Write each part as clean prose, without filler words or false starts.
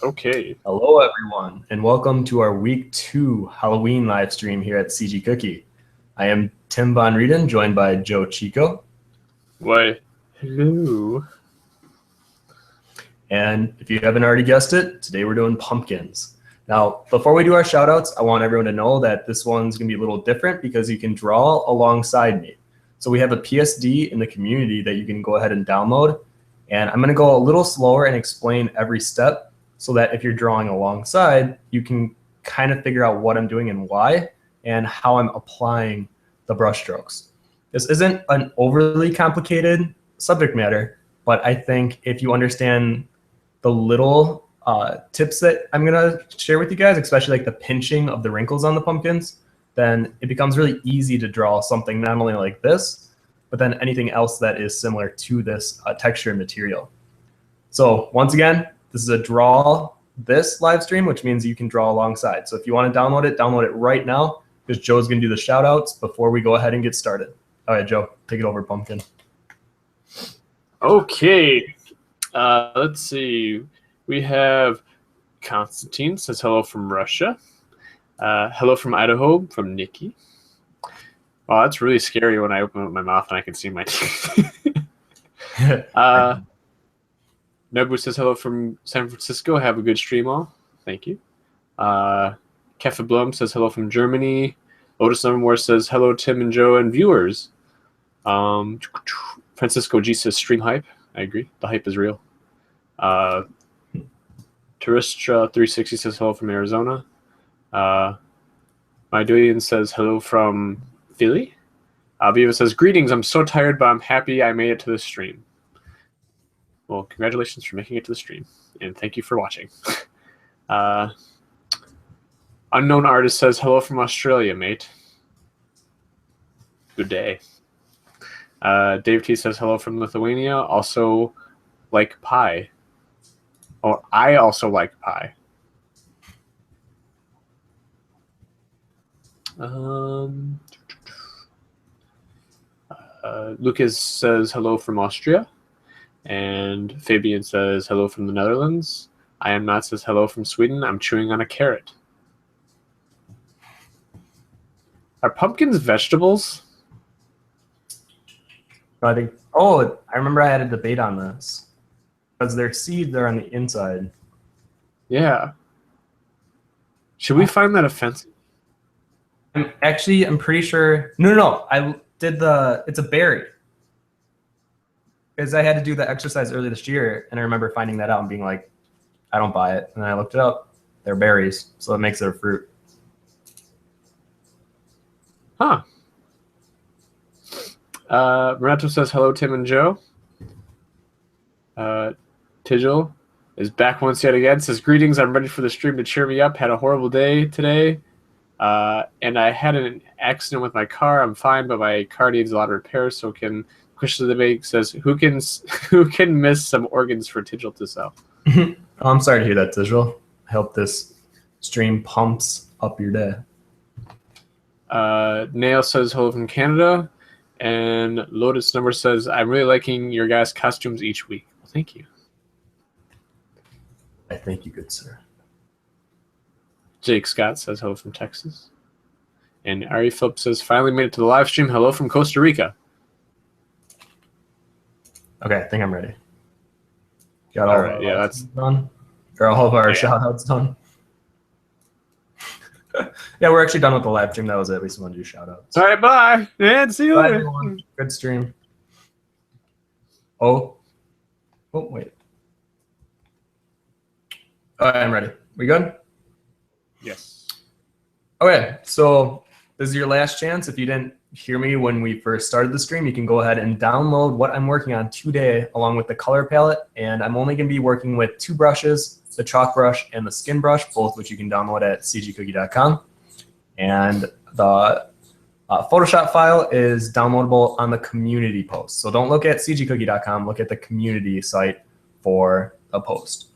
Okay. Hello, everyone, and welcome to our Week 2 Halloween live stream here at CG Cookie. I am Tim von Rueden, joined by Joe Chico. Why, hello. And if you haven't already guessed it, today we're doing pumpkins. Now, before we do our shout-outs, I want everyone to know that this one's going to be a little different because you can draw alongside me. So we have a PSD in the community that you can go ahead and download. And I'm going to go a little slower and explain every step so that if you're drawing alongside, you can kind of figure out what I'm doing and why and how I'm applying the brush strokes. This isn't an overly complicated subject matter, but I think if you understand the little tips that I'm going to share with you guys, especially like the pinching of the wrinkles on the pumpkins, then it becomes really easy to draw something not only like this, but then anything else that is similar to this texture and material. So once again, this is a draw this live stream, which means you can draw alongside. So if you want to download it right now, because Joe's going to do the shout outs before we go ahead and get started. All right, Joe, take it over, pumpkin. Okay. Let's see. We have Constantine says hello from Russia. Hello from Idaho from Nikki. Wow, that's really scary when I open up my mouth and I can see my teeth. Nobu says hello from San Francisco. Have a good stream all. Thank you. Kefa Blum says hello from Germany. Otis Numbermore says hello, Tim and Joe and viewers. Francisco G says stream hype. I agree. The hype is real. Turistra 360 says hello from Arizona. Mydoian says hello from Philly. Viva says greetings. I'm so tired, but I'm happy I made it to the stream. Well, congratulations for making it to the stream, and thank you for watching. Unknown Artist says hello from Australia, mate. Good day. Dave T says hello from Lithuania. Also like pie. Oh, I also like pie. Lucas says hello from Austria. And Fabian says hello from the Netherlands. I am not says hello from Sweden. I'm chewing on a carrot. Are pumpkins vegetables? I think. Oh, I remember I had a debate on this because their seeds are on the inside. Yeah. Should we find that offensive? I'm pretty sure. No. I did it's a berry. Because I had to do the exercise earlier this year, and I remember finding that out and being like, I don't buy it. And then I looked it up. They're berries, so it makes it a fruit. Huh. Renato says hello, Tim and Joe. Tigil is back once yet again. Says greetings. I'm ready for the stream to cheer me up. Had a horrible day today. And I had an accident with my car. I'm fine, but my car needs a lot of repairs, so can Question of the Debate says, who can miss some organs for Tigil to sell? Oh, I'm sorry to hear that, Tigil. I hope this stream pumps up your day. Nail says hello from Canada. And Lotus Number says, I'm really liking your guys' costumes each week. Well, thank you. I thank you, good sir. Jake Scott says hello from Texas. And Ari Phillips says, finally made it to the live stream. Hello from Costa Rica. Okay, I think I'm ready. Got all right, yeah, that's done. Or all of our shout outs done. Yeah, we're actually done with the live stream. That was it. We just wanted to do shout outs. All right, bye. And see you Bye, later. everyone. Good stream. Oh, wait. All right, I'm ready. We good? Yes. Okay, so this is your last chance. If you didn't hear me when we first started the stream, you can go ahead and download what I'm working on today along with the color palette. And I'm only going to be working with two brushes, the chalk brush and the skin brush, both which you can download at cgcookie.com. And the Photoshop file is downloadable on the community post. So don't look at cgcookie.com, look at the community site for a post.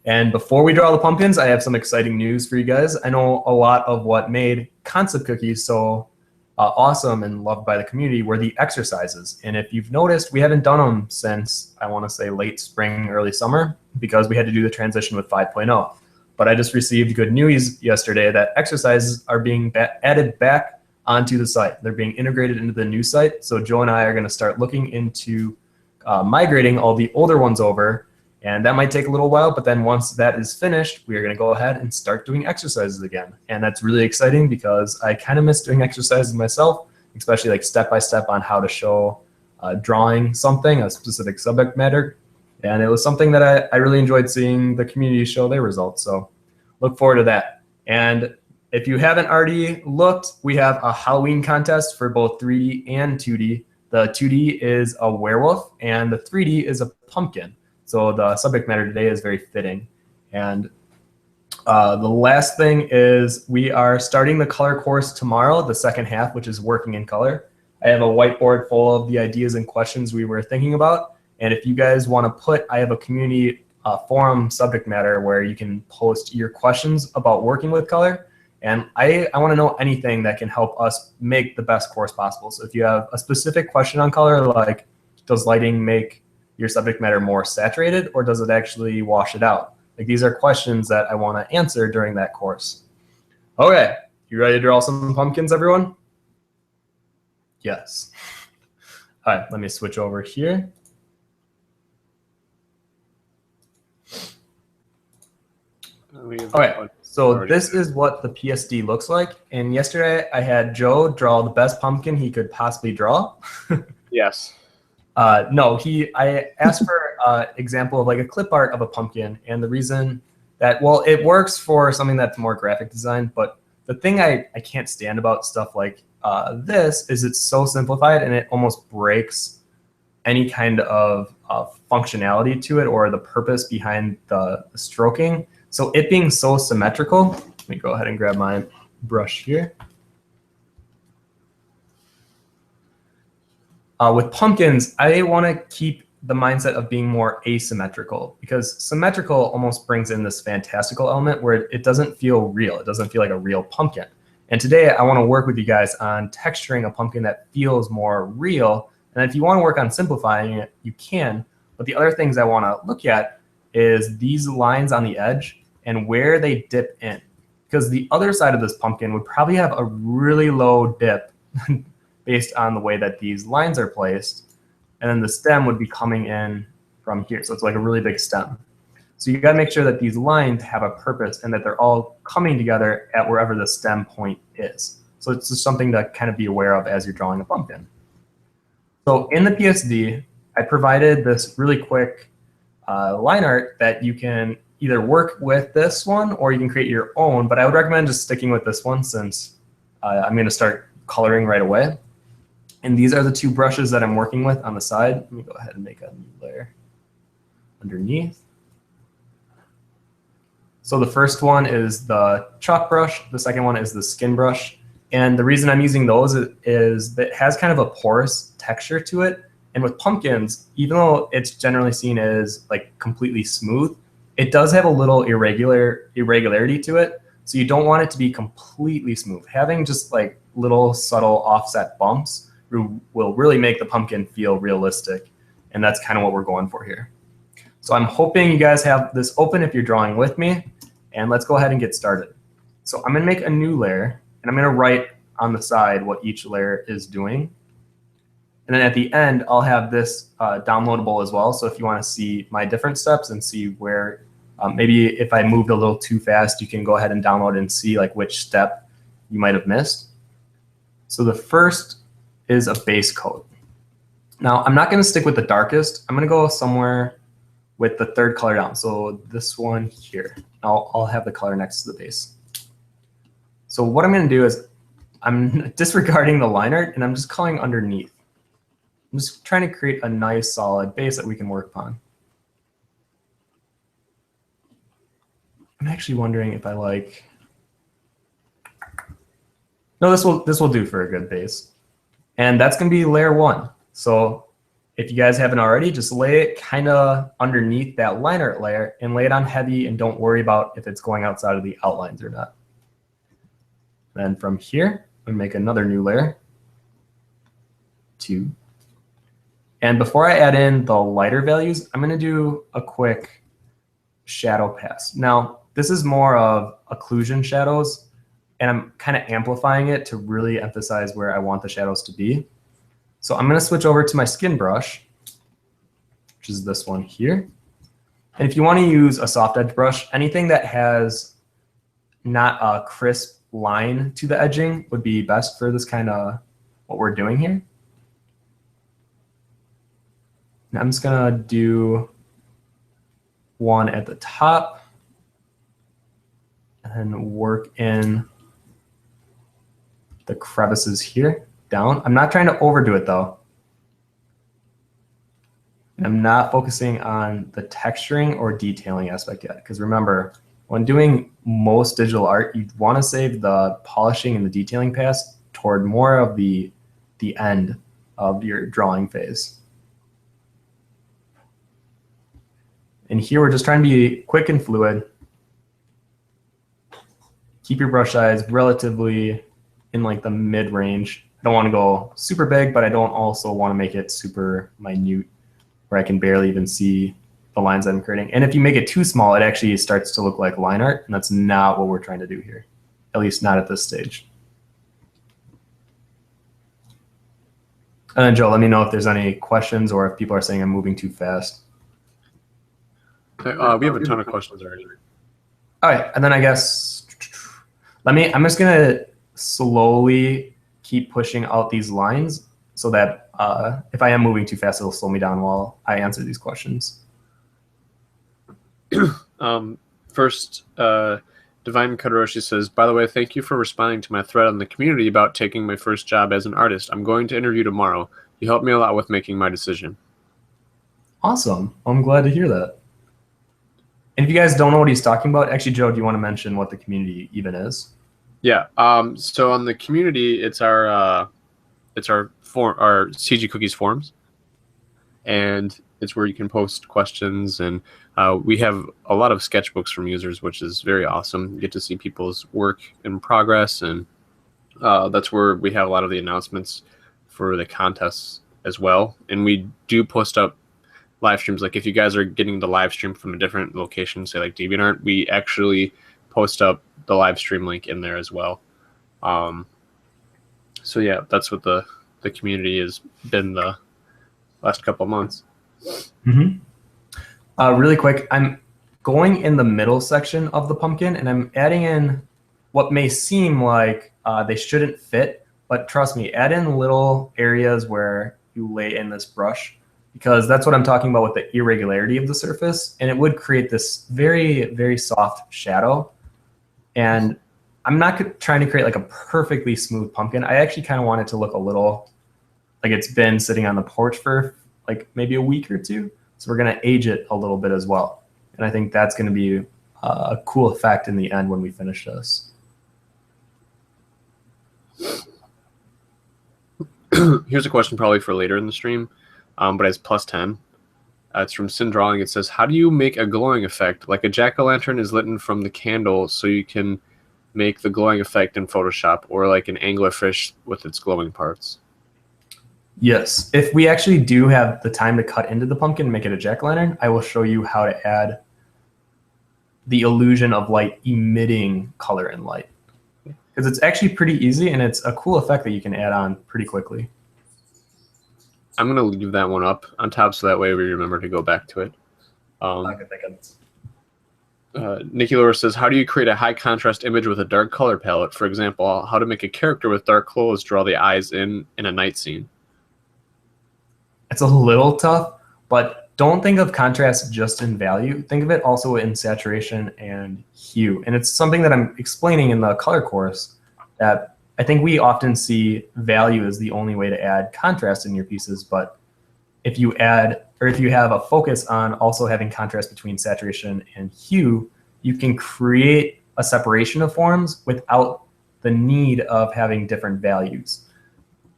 And before we draw the pumpkins, I have some exciting news for you guys. I know a lot of what made concept cookies so awesome and loved by the community were the exercises. And if you've noticed, we haven't done them since, I want to say, late spring, early summer, because we had to do the transition with 5.0. But I just received good news yesterday that exercises are being added back onto the site. They're being integrated into the new site. So Joe and I are going to start looking into migrating all the older ones over. And that might take a little while, but then once that is finished, we are going to go ahead and start doing exercises again. And that's really exciting because I kind of miss doing exercises myself, especially like step-by-step on how to show drawing something, a specific subject matter. And it was something that I really enjoyed seeing the community show their results. So look forward to that. And if you haven't already looked, we have a Halloween contest for both 3D and 2D. The 2D is a werewolf and the 3D is a pumpkin. So the subject matter today is very fitting. And the last thing is we are starting the color course tomorrow, the second half, which is working in color. I have a whiteboard full of the ideas and questions we were thinking about. And if you guys want to put, I have a community forum subject matter where you can post your questions about working with color. And I want to know anything that can help us make the best course possible. So if you have a specific question on color, like does lighting make your subject matter more saturated, or does it actually wash it out? Like, these are questions that I want to answer during that course. Okay, you ready to draw some pumpkins, everyone? Yes. All right, let me switch over here. Okay, so this is what the PSD looks like. And yesterday I had Joe draw the best pumpkin he could possibly draw. Yes. No, I asked for an example of like a clip art of a pumpkin, and the reason that, well, it works for something that's more graphic design, but the thing I can't stand about stuff like this is it's so simplified and it almost breaks any kind of functionality to it or the purpose behind the stroking. So it being so symmetrical, let me go ahead and grab my brush here. With pumpkins, I want to keep the mindset of being more asymmetrical, because symmetrical almost brings in this fantastical element where it doesn't feel real. It doesn't feel like a real pumpkin. And today I want to work with you guys on texturing a pumpkin that feels more real. And if you want to work on simplifying it, you can. But the other things I want to look at is these lines on the edge and where they dip in. Because the other side of this pumpkin would probably have a really low dip based on the way that these lines are placed. And then the stem would be coming in from here. So it's like a really big stem. So you gotta make sure that these lines have a purpose and that they're all coming together at wherever the stem point is. So it's just something to kind of be aware of as you're drawing a pumpkin. So in the PSD, I provided this really quick line art that you can either work with this one or you can create your own, but I would recommend just sticking with this one since I'm gonna start coloring right away. And these are the two brushes that I'm working with on the side. Let me go ahead and make a new layer underneath. So the first one is the chalk brush. The second one is the skin brush. And the reason I'm using those is that it has kind of a porous texture to it. And with pumpkins, even though it's generally seen as like completely smooth, it does have a little irregularity to it. So you don't want it to be completely smooth. Having just like little subtle offset bumps will really make the pumpkin feel realistic. And that's kind of what we're going for here. So I'm hoping you guys have this open if you're drawing with me. And let's go ahead and get started. So I'm gonna make a new layer and I'm gonna write on the side what each layer is doing. And then at the end, I'll have this downloadable as well. So if you wanna see my different steps and see where, maybe if I moved a little too fast, you can go ahead and download and see like which step you might have missed. So the first is a base coat. Now I'm not gonna stick with the darkest. I'm gonna go somewhere with the third color down. So this one here, I'll have the color next to the base. So what I'm gonna do is I'm disregarding the line art and I'm just coloring underneath. I'm just trying to create a nice solid base that we can work upon. I'm actually wondering if I like, no, this will do for a good base. And that's gonna be layer one. So if you guys haven't already, just lay it kind of underneath that line art layer and lay it on heavy and don't worry about if it's going outside of the outlines or not. Then from here, I'm gonna make another new layer. 2. And before I add in the lighter values, I'm going to do a quick shadow pass. Now, this is more of occlusion shadows, and I'm kind of amplifying it to really emphasize where I want the shadows to be. So I'm going to switch over to my skin brush, which is this one here. And if you want to use a soft edge brush, anything that has not a crisp line to the edging would be best for this kind of what we're doing here. And I'm just going to do one at the top and then work in the crevices here down. I'm not trying to overdo it though. And I'm not focusing on the texturing or detailing aspect yet, because remember, when doing most digital art, you want to save the polishing and the detailing pass toward more of the end of your drawing phase. And here we're just trying to be quick and fluid. Keep your brush size relatively in like the mid-range. I don't want to go super big, but I don't also want to make it super minute where I can barely even see the lines I'm creating. And if you make it too small, it actually starts to look like line art, and that's not what we're trying to do here, at least not at this stage. And then Joe, let me know if there's any questions or if people are saying I'm moving too fast. We have a ton of questions already. All right, and then I guess I'm just gonna slowly keep pushing out these lines so that if I am moving too fast, it'll slow me down while I answer these questions. First, Divine Kadaroshi says, by the way, thank you for responding to my thread on the community about taking my first job as an artist. I'm going to interview tomorrow. You helped me a lot with making my decision. Awesome. I'm glad to hear that. And if you guys don't know what he's talking about, actually, Joe, do you want to mention what the community even is? Yeah. So on the community, it's our CG Cookies forums, and it's where you can post questions, and we have a lot of sketchbooks from users, which is very awesome. You get to see people's work in progress, and that's where we have a lot of the announcements for the contests as well. And we do post up live streams. Like if you guys are getting the live stream from a different location, say like DeviantArt, we actually post up the live stream link in there as well. So yeah, that's what the community has been the last couple of months. Mm-hmm. Really quick, I'm going in the middle section of the pumpkin, and I'm adding in what may seem like they shouldn't fit, but trust me, add in little areas where you lay in this brush, because that's what I'm talking about with the irregularity of the surface, and it would create this very, very soft shadow. And I'm not trying to create like a perfectly smooth pumpkin. I actually kind of want it to look a little like it's been sitting on the porch for like maybe a week or two. So we're going to age it a little bit as well. And I think that's going to be a cool effect in the end when we finish this. Here's a question probably for later in the stream, but it's +10. It's from Sin Drawing. It says, how do you make a glowing effect? Like a jack-o'-lantern is lit from the candle, so you can make the glowing effect in Photoshop, or like an anglerfish with its glowing parts. Yes, if we actually do have the time to cut into the pumpkin and make it a jack-o'-lantern, I will show you how to add the illusion of light emitting color and light. Because it's actually pretty easy, and it's a cool effect that you can add on pretty quickly. I'm going to leave that one up on top so that way we remember to go back to it. Nikki Laura says, how do you create a high contrast image with a dark color palette? For example, how to make a character with dark clothes draw the eyes in a night scene? It's a little tough, but don't think of contrast just in value. Think of it also in saturation and hue. And it's something that I'm explaining in the color course, that I think we often see value as the only way to add contrast in your pieces. But if you add, or if you have a focus on also having contrast between saturation and hue, you can create a separation of forms without the need of having different values.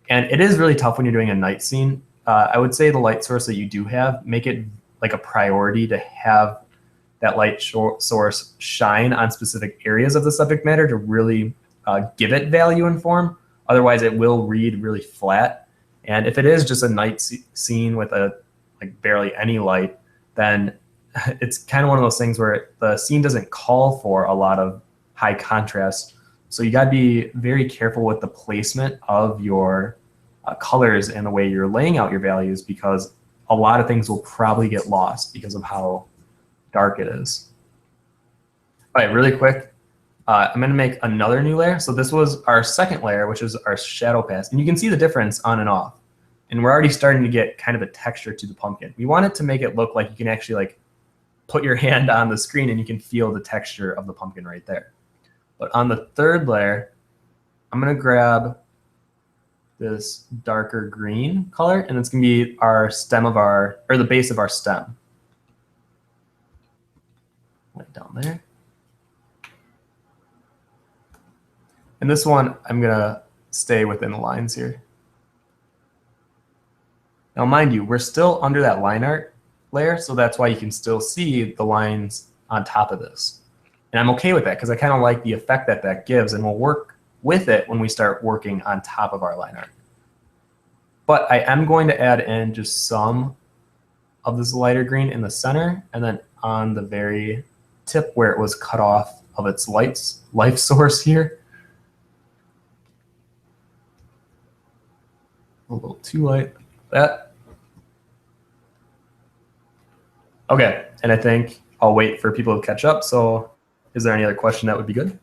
And it is really tough when you're doing a night scene. I would say the light source that you do have, make it like a priority to have that light source shine on specific areas of the subject matter to really give it value and form. Otherwise, it will read really flat. And if it is just a night scene with like barely any light, then it's kind of one of those things where the scene doesn't call for a lot of high contrast. So you got to be very careful with the placement of your colors and the way you're laying out your values, because a lot of things will probably get lost because of how dark it is. All right, really quick, I'm going to make another new layer. So this was our second layer, which is our shadow pass. And you can see the difference on and off. And we're already starting to get kind of a texture to the pumpkin. We want it to make it look like you can actually like put your hand on the screen and you can feel the texture of the pumpkin right there. But on the third layer, I'm going to grab this darker green color, and it's going to be our stem of our, or the base of our stem. Right down there. And this one, I'm going to stay within the lines here. Now, mind you, we're still under that line art layer, so that's why you can still see the lines on top of this. And I'm okay with that because I kind of like the effect that that gives, and we'll work with it when we start working on top of our line art. But I am going to add in just some of this lighter green in the center, and then on the very tip where it was cut off of its life source here. A little too light. That. Okay, and I think I'll wait for people to catch up. So is there any other question that would be good?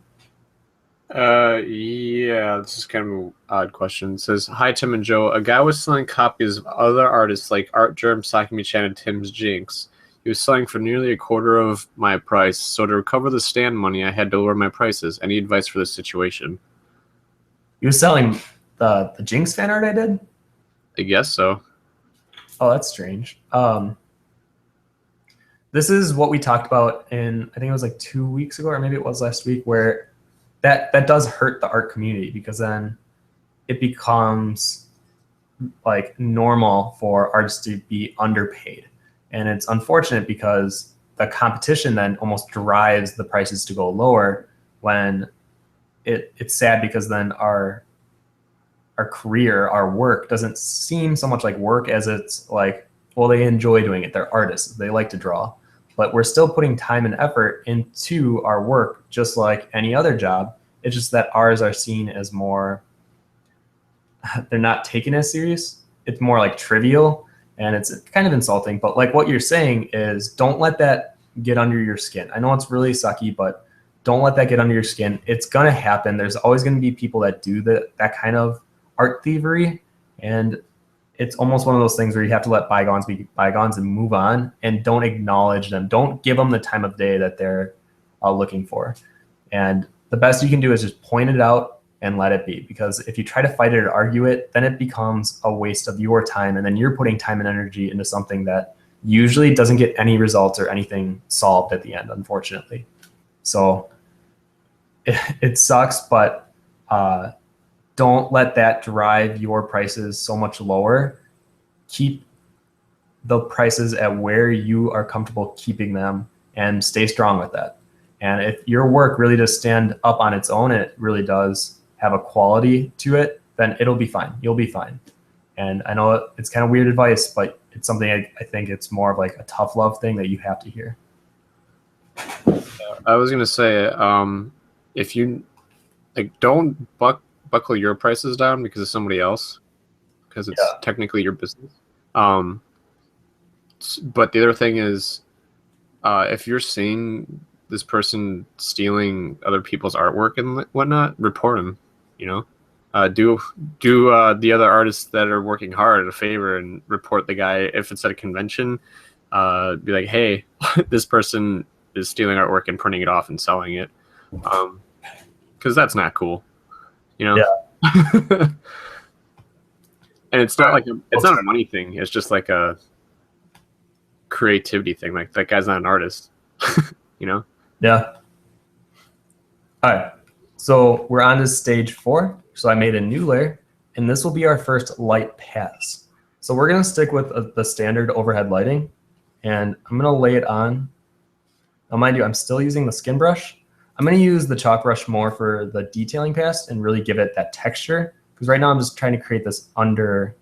Yeah, this is kind of an odd question. It says, hi, Tim and Joe. A guy was selling copies of other artists like Art Germ, Sakimi-chan, and Tim's Jinx. He was selling for nearly a quarter of my price, so to recover the stand money, I had to lower my prices. Any advice for this situation? He was selling the Jinx fan art I did? I guess so. Oh, that's strange. This is what we talked about in, I think it was like 2 weeks ago, or maybe it was last week, where that does hurt the art community, because then it becomes like normal for artists to be underpaid. And it's unfortunate because the competition then almost drives the prices to go lower, when it's sad, because then our career, our work doesn't seem so much like work as it's like, well, they enjoy doing it. They're artists. They like to draw. But we're still putting time and effort into our work, just like any other job. It's just that ours are seen as more, they're not taken as serious. It's more like trivial, and it's kind of insulting. But like what you're saying is, don't let that get under your skin. I know it's really sucky, but don't let that get under your skin. It's going to happen. There's always going to be people that do that kind of art thievery. And it's almost one of those things where you have to let bygones be bygones and move on, and don't acknowledge them. Don't give them the time of day that they're looking for. And the best you can do is just point it out and let it be. Because if you try to fight it or argue it, then it becomes a waste of your time. And then you're putting time and energy into something that usually doesn't get any results or anything solved at the end, unfortunately. So it sucks, but don't let that drive your prices so much lower. Keep the prices at where you are comfortable keeping them, and stay strong with that. And if your work really does stand up on its own, it really does have a quality to it, then it'll be fine. You'll be fine. And I know it's kind of weird advice, but it's something I think it's more of like a tough love thing that you have to hear. I was going to say, if you like, don't buckle your prices down because of somebody else, because it's technically your business. But the other thing is, if you're seeing this person stealing other people's artwork and whatnot, report them. You know, do the other artists that are working hard a favor and report the guy. If it's at a convention, be like, hey, this person is stealing artwork and printing it off and selling it, because that's not cool. You know. Yeah. And it's not like it's not a money thing. It's just like a creativity thing. Like, that guy's not an artist. You know. Yeah. All right. So we're on to stage 4. So I made a new layer, and this will be our first light pass. So we're going to stick with the standard overhead lighting, and I'm going to lay it on. Now, mind you, I'm still using the skin brush. I'm going to use the chalk brush more for the detailing pass and really give it that texture, because right now I'm just trying to create this under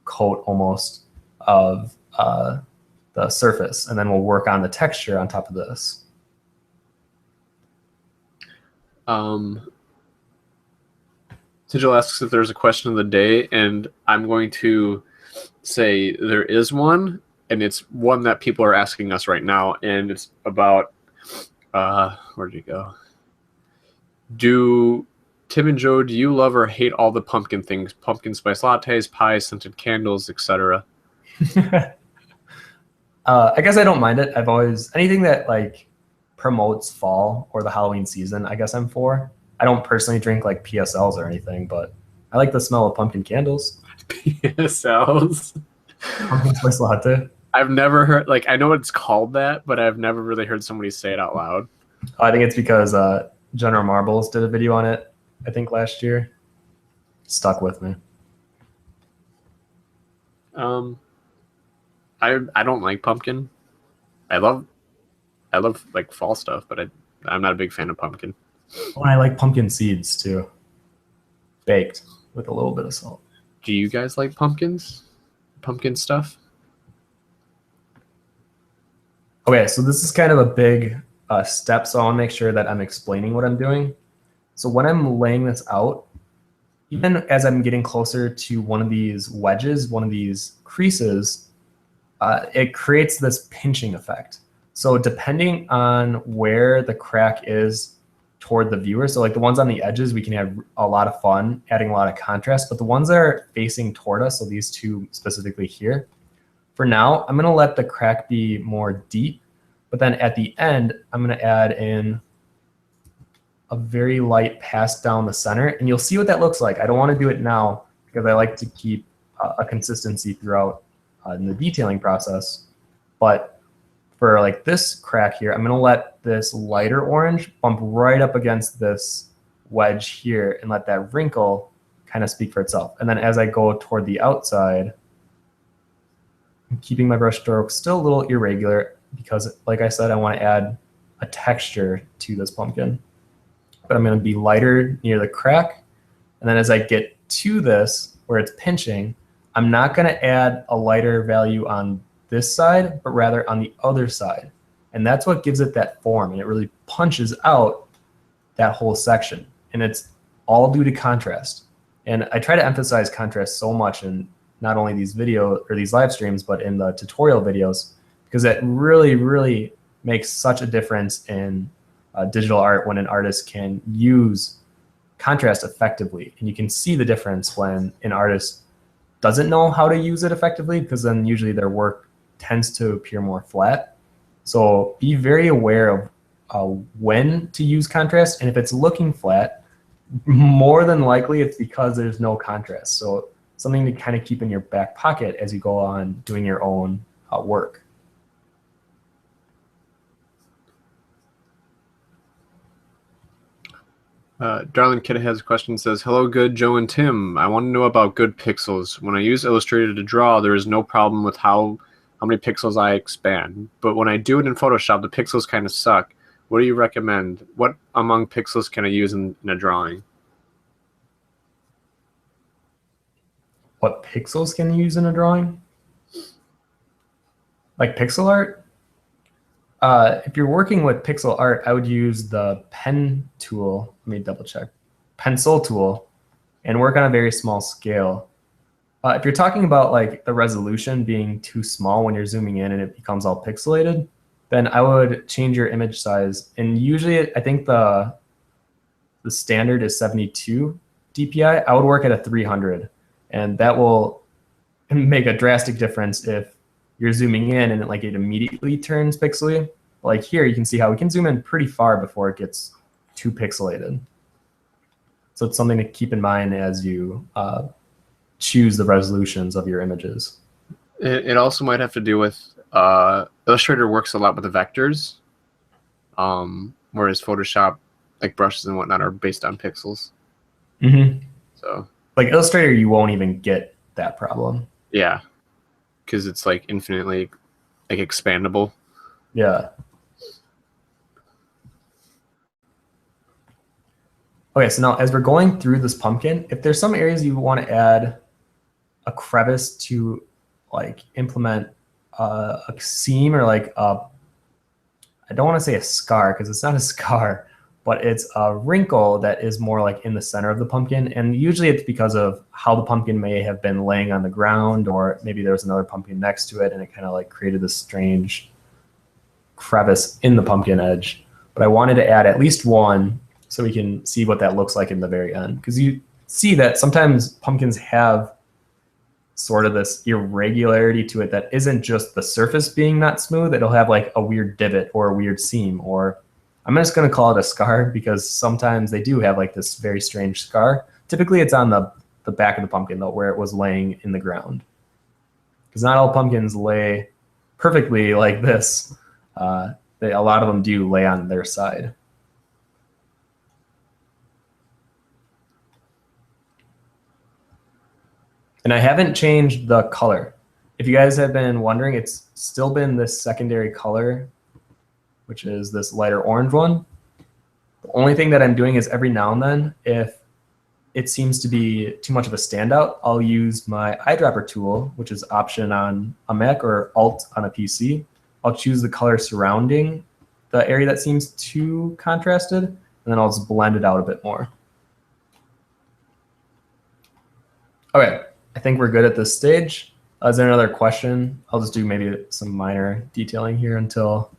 coat almost of the surface, and then we'll work on the texture on top of this. Sigil asks if there's a question of the day, and I'm going to say there is one, and it's one that people are asking us right now, and it's about where did it go? Tim and Joe, do you love or hate all the pumpkin things? Pumpkin spice lattes, pies, scented candles, etc. I guess I don't mind it. I've always, anything that like promotes fall or the Halloween season, I guess I'm for. I don't personally drink like PSLs or anything, but I like the smell of pumpkin candles. PSLs? Pumpkin spice latte. I've never heard, like, I know it's called that, but I've never really heard somebody say it out loud. I think it's because General Marbles did a video on it, I think last year. Stuck with me. I don't like pumpkin. I love like fall stuff, but I'm not a big fan of pumpkin. Oh, I like pumpkin seeds too. Baked with a little bit of salt. Do you guys like pumpkins? Pumpkin stuff? Okay, so this is kind of a big step, so I want to make sure that I'm explaining what I'm doing. So when I'm laying this out, even as I'm getting closer to one of these wedges, one of these creases, it creates this pinching effect. So depending on where the crack is toward the viewer, so like the ones on the edges, we can have a lot of fun adding a lot of contrast, but the ones that are facing toward us, so these two specifically here, for now, I'm gonna let the crack be more deep, but then at the end, I'm gonna add in a very light pass down the center, and you'll see what that looks like. I don't wanna do it now because I like to keep a consistency throughout in the detailing process, but for like this crack here, I'm gonna let this lighter orange bump right up against this wedge here and let that wrinkle kind of speak for itself. And then as I go toward the outside, I'm keeping my brush stroke still a little irregular because like I said, I wanna add a texture to this pumpkin. But I'm gonna be lighter near the crack. And then as I get to this, where it's pinching, I'm not gonna add a lighter value on this side, but rather on the other side. And that's what gives it that form, and it really punches out that whole section. And it's all due to contrast. And I try to emphasize contrast so much in not only these video or these live streams, but in the tutorial videos, because it really, really makes such a difference in digital art when an artist can use contrast effectively. And you can see the difference when an artist doesn't know how to use it effectively, because then usually their work tends to appear more flat. So be very aware of when to use contrast, and if it's looking flat, more than likely it's because there's no contrast. So something to kind of keep in your back pocket as you go on doing your own work. Darling Kid has a question, says, hello, good Joe and Tim. I want to know about good pixels. When I use Illustrator to draw, there is no problem with how many pixels I expand. But when I do it in Photoshop, the pixels kind of suck. What do you recommend? What among pixels can I use in a drawing? What pixels can you use in a drawing? Like pixel art? If you're working with pixel art, I would use the pen tool. Let me double check. Pencil tool, and work on a very small scale. If you're talking about like the resolution being too small when you're zooming in and it becomes all pixelated, then I would change your image size. And usually I think the standard is 72 DPI. I would work at a 300, and that will make a drastic difference if you're zooming in and it immediately turns pixely. Like here, you can see how we can zoom in pretty far before it gets too pixelated. So it's something to keep in mind as you choose the resolutions of your images. It also might have to do with Illustrator works a lot with the vectors, whereas Photoshop, like brushes and whatnot, are based on pixels. Mm-hmm. So like Illustrator, you won't even get that problem. Yeah, because it's like infinitely like expandable. Yeah. Okay, so now as we're going through this pumpkin, if there's some areas you want to add a crevice to like implement a seam or like I don't want to say a scar because it's not a scar, but it's a wrinkle that is more like in the center of the pumpkin. And usually it's because of how the pumpkin may have been laying on the ground, or maybe there was another pumpkin next to it and it kind of like created this strange crevice in the pumpkin edge. But I wanted to add at least one so we can see what that looks like in the very end. Because you see that sometimes pumpkins have sort of this irregularity to it that isn't just the surface being not smooth. It'll have like a weird divot or a weird seam, or I'm just going to call it a scar because sometimes they do have like this very strange scar. Typically it's on the back of the pumpkin though, where it was laying in the ground. Because not all pumpkins lay perfectly like this. A lot of them do lay on their side. And I haven't changed the color. If you guys have been wondering, it's still been this secondary color, which is this lighter orange one. The only thing that I'm doing is every now and then, if it seems to be too much of a standout, I'll use my eyedropper tool, which is Option on a Mac or Alt on a PC. I'll choose the color surrounding the area that seems too contrasted, and then I'll just blend it out a bit more. Okay, I think we're good at this stage. Is there another question? I'll just do maybe some minor detailing here until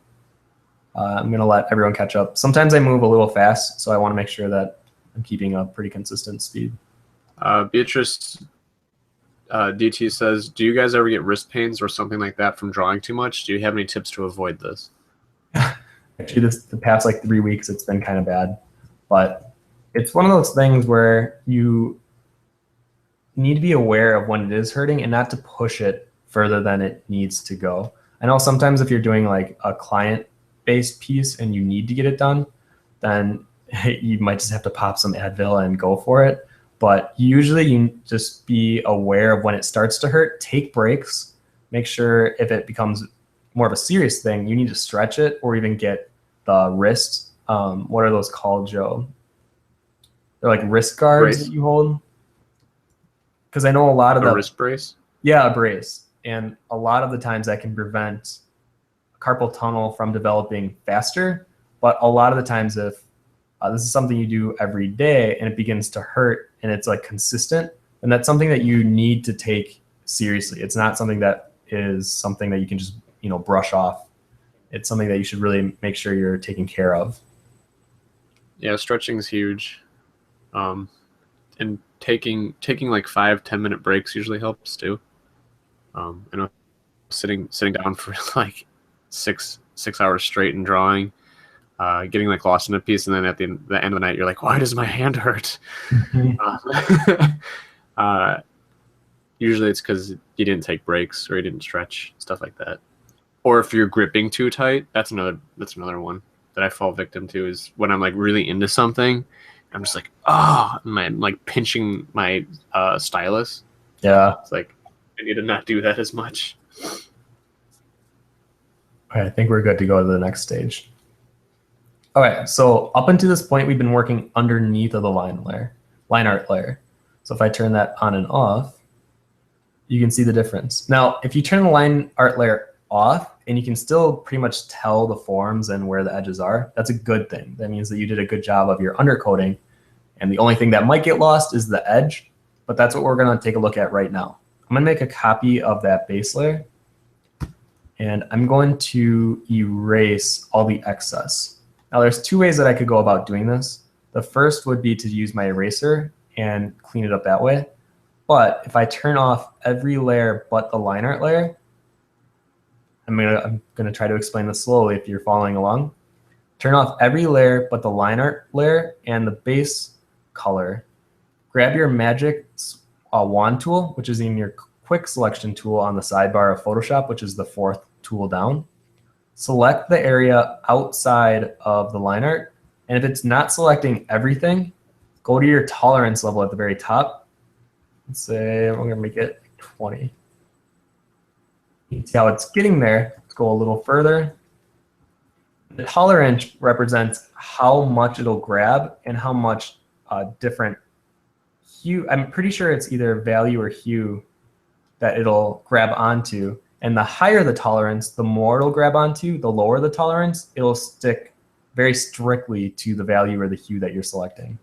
I'm gonna let everyone catch up. Sometimes I move a little fast, so I wanna make sure that I'm keeping a pretty consistent speed. Beatrice DT says, do you guys ever get wrist pains or something like that from drawing too much? Do you have any tips to avoid this? Actually, the past like 3 weeks, it's been kind of bad. But it's one of those things where you need to be aware of when it is hurting and not to push it further than it needs to go. I know sometimes if you're doing like a client-based piece and you need to get it done, then you might just have to pop some Advil and go for it. But usually you just be aware of when it starts to hurt, take breaks, make sure if it becomes more of a serious thing, you need to stretch it or even get the wrist. What are those called, Joe? They're like wrist guards that you hold. Because I know a lot of the wrist brace. Yeah, a brace, and a lot of the times that can prevent carpal tunnel from developing faster. But a lot of the times, if this is something you do every day and it begins to hurt and it's like consistent, then that's something that you need to take seriously. It's not something that is something that you can just brush off. It's something that you should really make sure you're taking care of. Yeah, stretching is huge. And taking like 5-10 minute breaks usually helps too. I know sitting down for like six hours straight and drawing, getting like lost in a piece, and then at the end of the night you're like, why does my hand hurt? Usually it's because you didn't take breaks or you didn't stretch, stuff like that. Or if you're gripping too tight, that's another one that I fall victim to, is when I'm like really into something, I'm just like, I'm like pinching my stylus. Yeah. It's like, I need to not do that as much. Okay, I think we're good to go to the next stage. Okay, so up until this point, we've been working underneath of the line art layer. So if I turn that on and off, you can see the difference. Now, if you turn the line art layer off and you can still pretty much tell the forms and where the edges are, that's a good thing. That means that you did a good job of your undercoating. And the only thing that might get lost is the edge, but that's what we're gonna take a look at right now. I'm gonna make a copy of that base layer, and I'm going to erase all the excess. Now there's two ways that I could go about doing this. The first would be to use my eraser and clean it up that way. But if I turn off every layer but the line art layer, I'm gonna try to explain this slowly if you're following along. Turn off every layer but the line art layer and the base color. Grab your magic wand tool, which is in your quick selection tool on the sidebar of Photoshop, which is the fourth tool down. Select the area outside of the line art. And if it's not selecting everything, go to your tolerance level at the very top. Let's say I'm gonna make it 20. You can see how it's getting there. Let's go a little further. The tolerance represents how much it'll grab and how much different hue. I'm pretty sure it's either value or hue that it'll grab onto. And the higher the tolerance, the more it'll grab onto. The lower the tolerance, it'll stick very strictly to the value or the hue that you're selecting.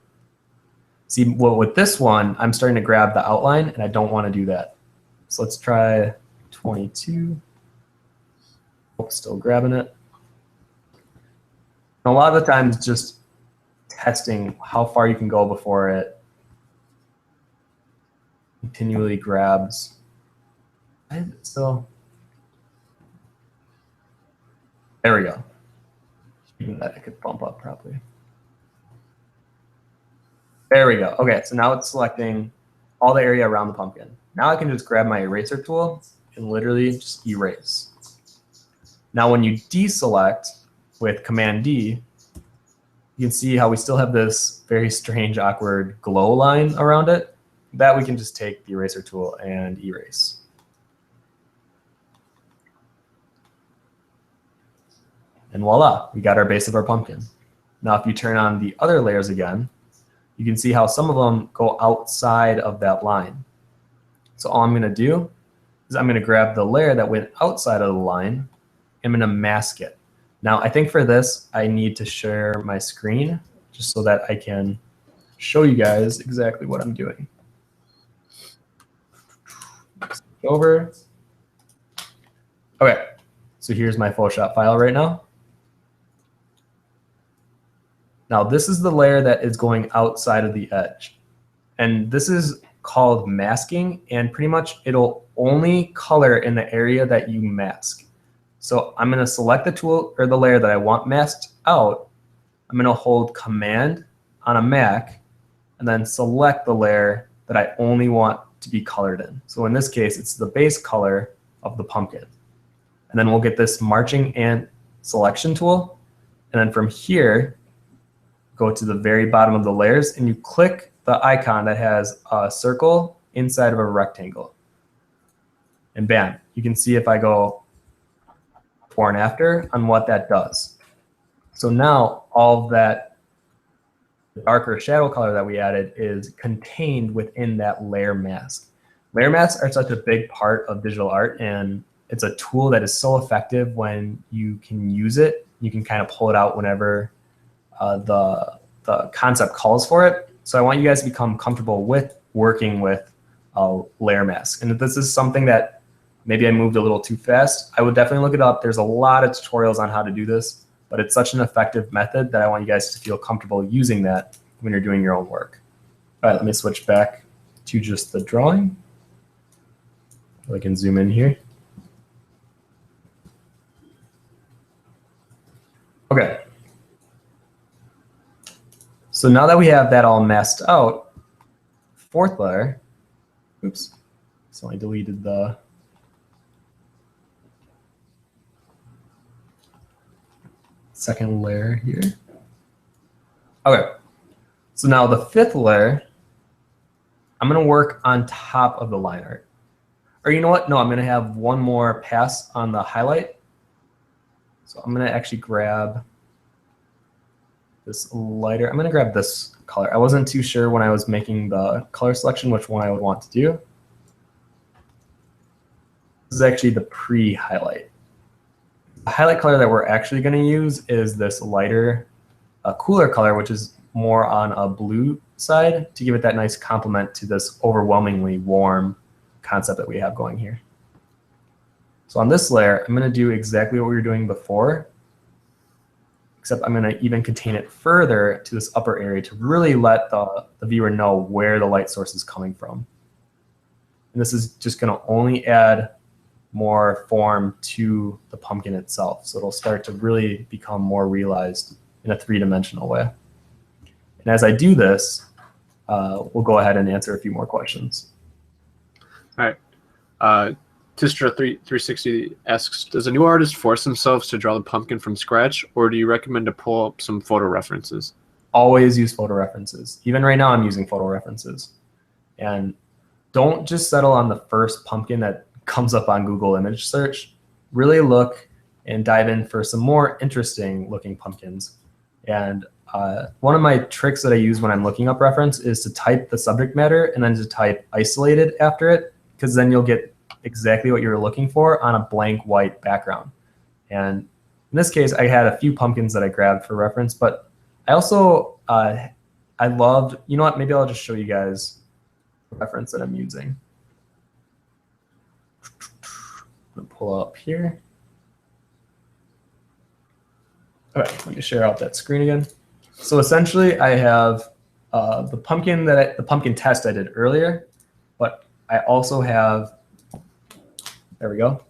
See, well, with this one, I'm starting to grab the outline, and I don't want to do that. So let's try 22. Oh, still grabbing it. And a lot of the times, just testing how far you can go before it continually grabs. So there we go. Even that I could bump up probably. There we go. Okay, so now it's selecting all the area around the pumpkin. Now I can just grab my eraser tool and literally just erase. Now when you deselect with Command D, you can see how we still have this very strange, awkward glow line around it. That we can just take the eraser tool and erase. And voila, we got our base of our pumpkin. Now if you turn on the other layers again, you can see how some of them go outside of that line. So all I'm going to do is I'm going to grab the layer that went outside of the line. I'm going to mask it. Now I think for this, I need to share my screen just so that I can show you guys exactly what I'm doing. Over. Okay, so here's my Photoshop file right now. Now this is the layer that is going outside of the edge. And this is called masking, and pretty much it'll only color in the area that you mask. So I'm gonna select the tool or the layer that I want masked out. I'm gonna hold Command on a Mac and then select the layer that I only want to be colored in. So in this case, it's the base color of the pumpkin. And then we'll get this marching ant selection tool. And then from here, go to the very bottom of the layers and you click the icon that has a circle inside of a rectangle. And bam, you can see if I go before and after on what that does. So now all of that darker shadow color that we added is contained within that layer mask. Layer masks are such a big part of digital art, and it's a tool that is so effective when you can use it. You can kind of pull it out whenever the concept calls for it. So I want you guys to become comfortable with working with a layer mask. And if this is something that maybe I moved a little too fast, I would definitely look it up. There's a lot of tutorials on how to do this, but it's such an effective method that I want you guys to feel comfortable using that when you're doing your own work. All right, let me switch back to just the drawing. I can zoom in here. Okay. So now that we have that all masked out, fourth layer, oops, so I deleted the second layer here. Okay, so now the fifth layer, I'm gonna work on top of the line art. Or you know what, no, I'm gonna have one more pass on the highlight. So I'm gonna actually grab this lighter. I'm going to grab this color. I wasn't too sure when I was making the color selection which one I would want to do. This is actually the pre-highlight. The highlight color that we're actually going to use is this lighter, cooler color, which is more on a blue side to give it that nice complement to this overwhelmingly warm concept that we have going here. So on this layer, I'm going to do exactly what we were doing before, except I'm going to even contain it further to this upper area to really let the viewer know where the light source is coming from. And this is just going to only add more form to the pumpkin itself. So it'll start to really become more realized in a three-dimensional way. And as I do this, we'll go ahead and answer a few more questions. All right. Tistra360 asks, does a new artist force themselves to draw the pumpkin from scratch, or do you recommend to pull up some photo references? Always use photo references. Even right now I'm using photo references. And don't just settle on the first pumpkin that comes up on Google image search. Really look and dive in for some more interesting looking pumpkins. And one of my tricks that I use when I'm looking up reference is to type the subject matter and then to type isolated after it, because then you'll get exactly what you're looking for on a blank white background. And in this case, I had a few pumpkins that I grabbed for reference, but I also, I loved, you know what, maybe I'll just show you guys the reference that I'm using. I'm gonna pull up here. All right, let me share out that screen again. So essentially I have the pumpkin test I did earlier, but I also have, there we go.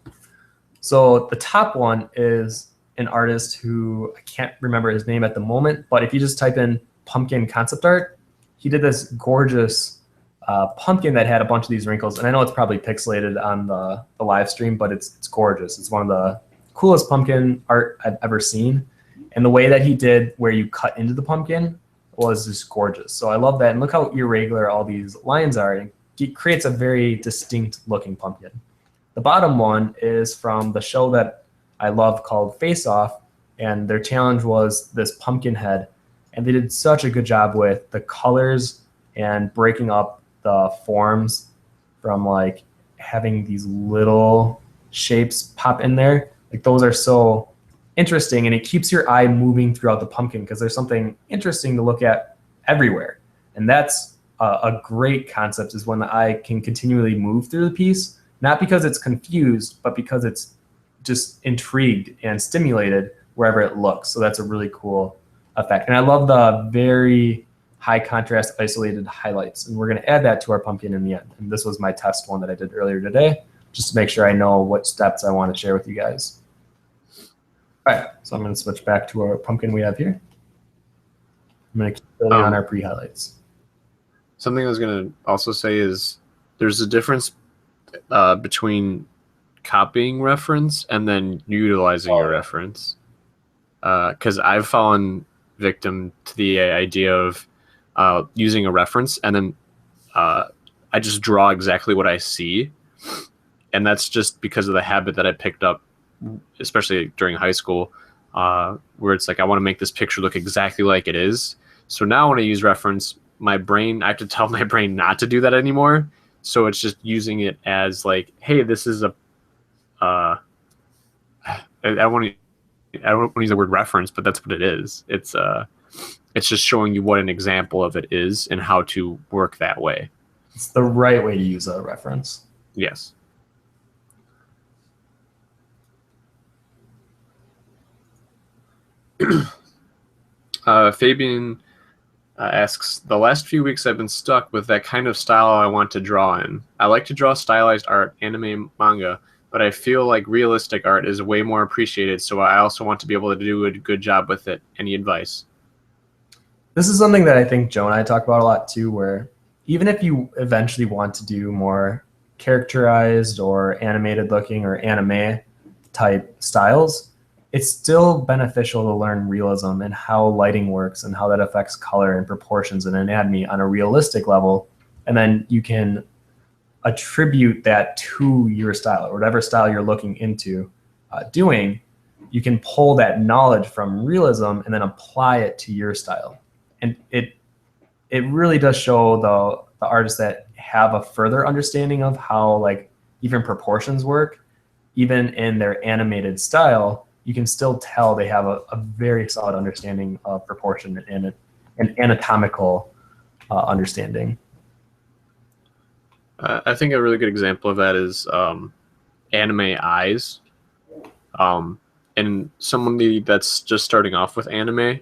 So the top one is an artist who I can't remember his name at the moment, but if you just type in pumpkin concept art, he did this gorgeous pumpkin that had a bunch of these wrinkles. And I know it's probably pixelated on the live stream, but it's gorgeous. It's one of the coolest pumpkin art I've ever seen. And the way that he did where you cut into the pumpkin was just gorgeous. So I love that. And look how irregular all these lines are. It creates a very distinct looking pumpkin. The bottom one is from the show that I love called Face Off, and their challenge was this pumpkin head. And they did such a good job with the colors and breaking up the forms from like having these little shapes pop in there. Like those are so interesting, and it keeps your eye moving throughout the pumpkin because there's something interesting to look at everywhere. And that's a great concept, is when the eye can continually move through the piece, not because it's confused, but because it's just intrigued and stimulated wherever it looks. So that's a really cool effect. And I love the very high contrast isolated highlights. And we're going to add that to our pumpkin in the end. And this was my test one that I did earlier today, just to make sure I know what steps I want to share with you guys. All right, so I'm going to switch back to our pumpkin we have here. I'm going to keep building on our pre-highlights. Something I was going to also say is there's a difference between copying reference and then utilizing your reference. Because I've fallen victim to the idea of using a reference and then I just draw exactly what I see. And that's just because of the habit that I picked up, especially during high school, where it's like, I want to make this picture look exactly like it is. So now when I use reference, I have to tell my brain not to do that anymore. So it's just using it as like, hey, this is a, I don't want to use the word reference, but that's what it is. It's just showing you what an example of it is and how to work that way. It's the right way to use a reference. Yes. Fabian asks, the last few weeks I've been stuck with that kind of style I want to draw in. I like to draw stylized art, anime, manga, but I feel like realistic art is way more appreciated, so I also want to be able to do a good job with it. Any advice? This is something that I think Joe and I talk about a lot too, where even if you eventually want to do more characterized or animated looking or anime type styles, it's still beneficial to learn realism and how lighting works and how that affects color and proportions and anatomy on a realistic level. And then you can attribute that to your style or whatever style you're looking into doing. You can pull that knowledge from realism and then apply it to your style. And it really does show the artists that have a further understanding of how like even proportions work, even in their animated style. You can still tell they have a very solid understanding of proportion and an anatomical understanding. I think a really good example of that is anime eyes. And somebody that's just starting off with anime,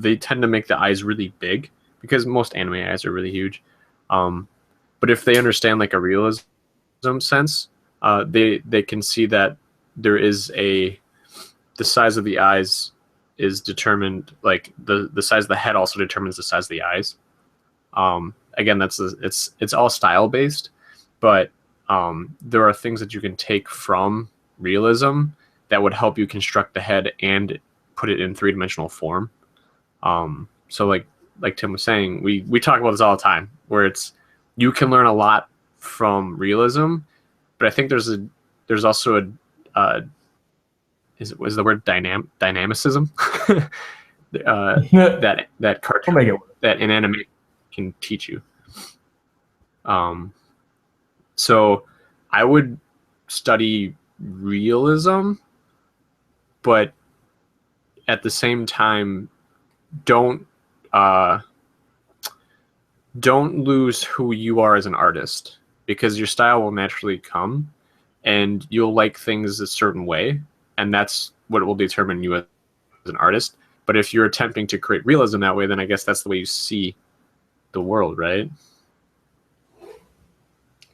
they tend to make the eyes really big because most anime eyes are really huge. But if they understand like a realism sense, they can see that there is the size of the eyes is determined, like the size of the head also determines the size of the eyes. Again, it's all style based, but there are things that you can take from realism that would help you construct the head and put it in three-dimensional form. So like Tim was saying, we talk about this all the time, where it's you can learn a lot from realism, but I think there's also was the word dynamicism that cartoon that an anime can teach you. So I would study realism, but at the same time, don't uh, don't lose who you are as an artist, because your style will naturally come, and you'll like things a certain way, and that's what will determine you as an artist. But if you're attempting to create realism that way, then I guess that's the way you see the world, right?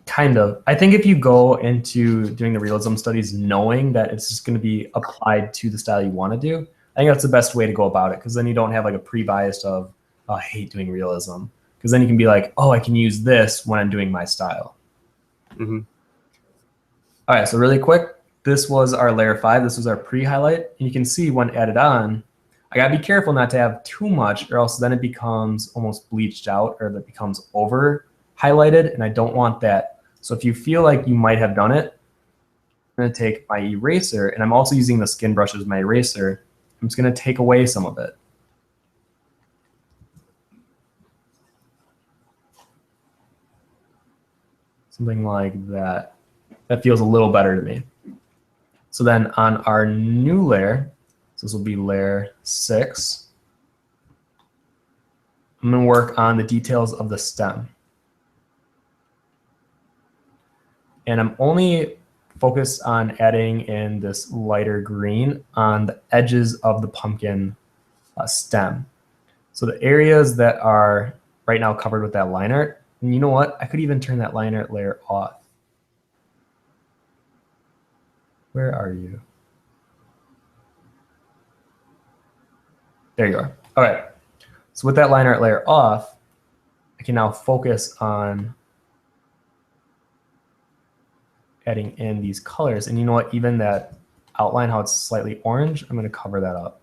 Kind of. I think if you go into doing the realism studies knowing that it's just going to be applied to the style you want to do, I think that's the best way to go about it, because then you don't have like a pre-bias of, oh, I hate doing realism. Because then you can be like, oh, I can use this when I'm doing my style. Mm-hmm. All right, so really quick, this was our layer 5. This was our pre-highlight. And you can see when added on, I got to be careful not to have too much, or else then it becomes almost bleached out, or that becomes over highlighted, and I don't want that. So if you feel like you might have done it, I'm going to take my eraser, and I'm also using the skin brush as my eraser. I'm just going to take away some of it. Something like that. That feels a little better to me. So then on our new layer, so this will be layer 6, I'm going to work on the details of the stem. And I'm only focused on adding in this lighter green on the edges of the pumpkin stem. So the areas that are right now covered with that line art, and you know what? I could even turn that line art layer off. Where are you? There you are. All right. So with that line art layer off, I can now focus on adding in these colors. And you know what? Even that outline, how it's slightly orange, I'm going to cover that up.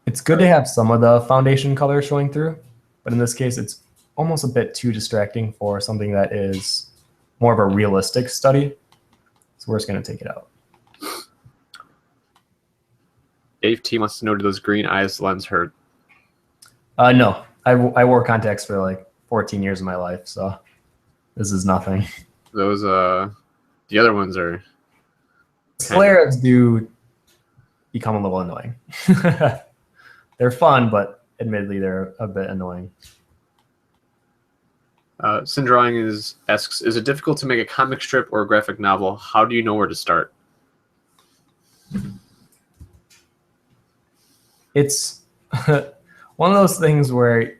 It's good to have some of the foundation color showing through, but in this case, it's almost a bit too distracting for something that is more of a realistic study. So we're just going to take it out. Dave T wants to know, do those green eyes lens hurt? No, I wore contacts for like 14 years of my life, so this is nothing. Those, the other ones are... Scleras do become a little annoying. They're fun, but admittedly, they're a bit annoying. Sin Drawing asks, is it difficult to make a comic strip or a graphic novel? How do you know where to start? It's one of those things where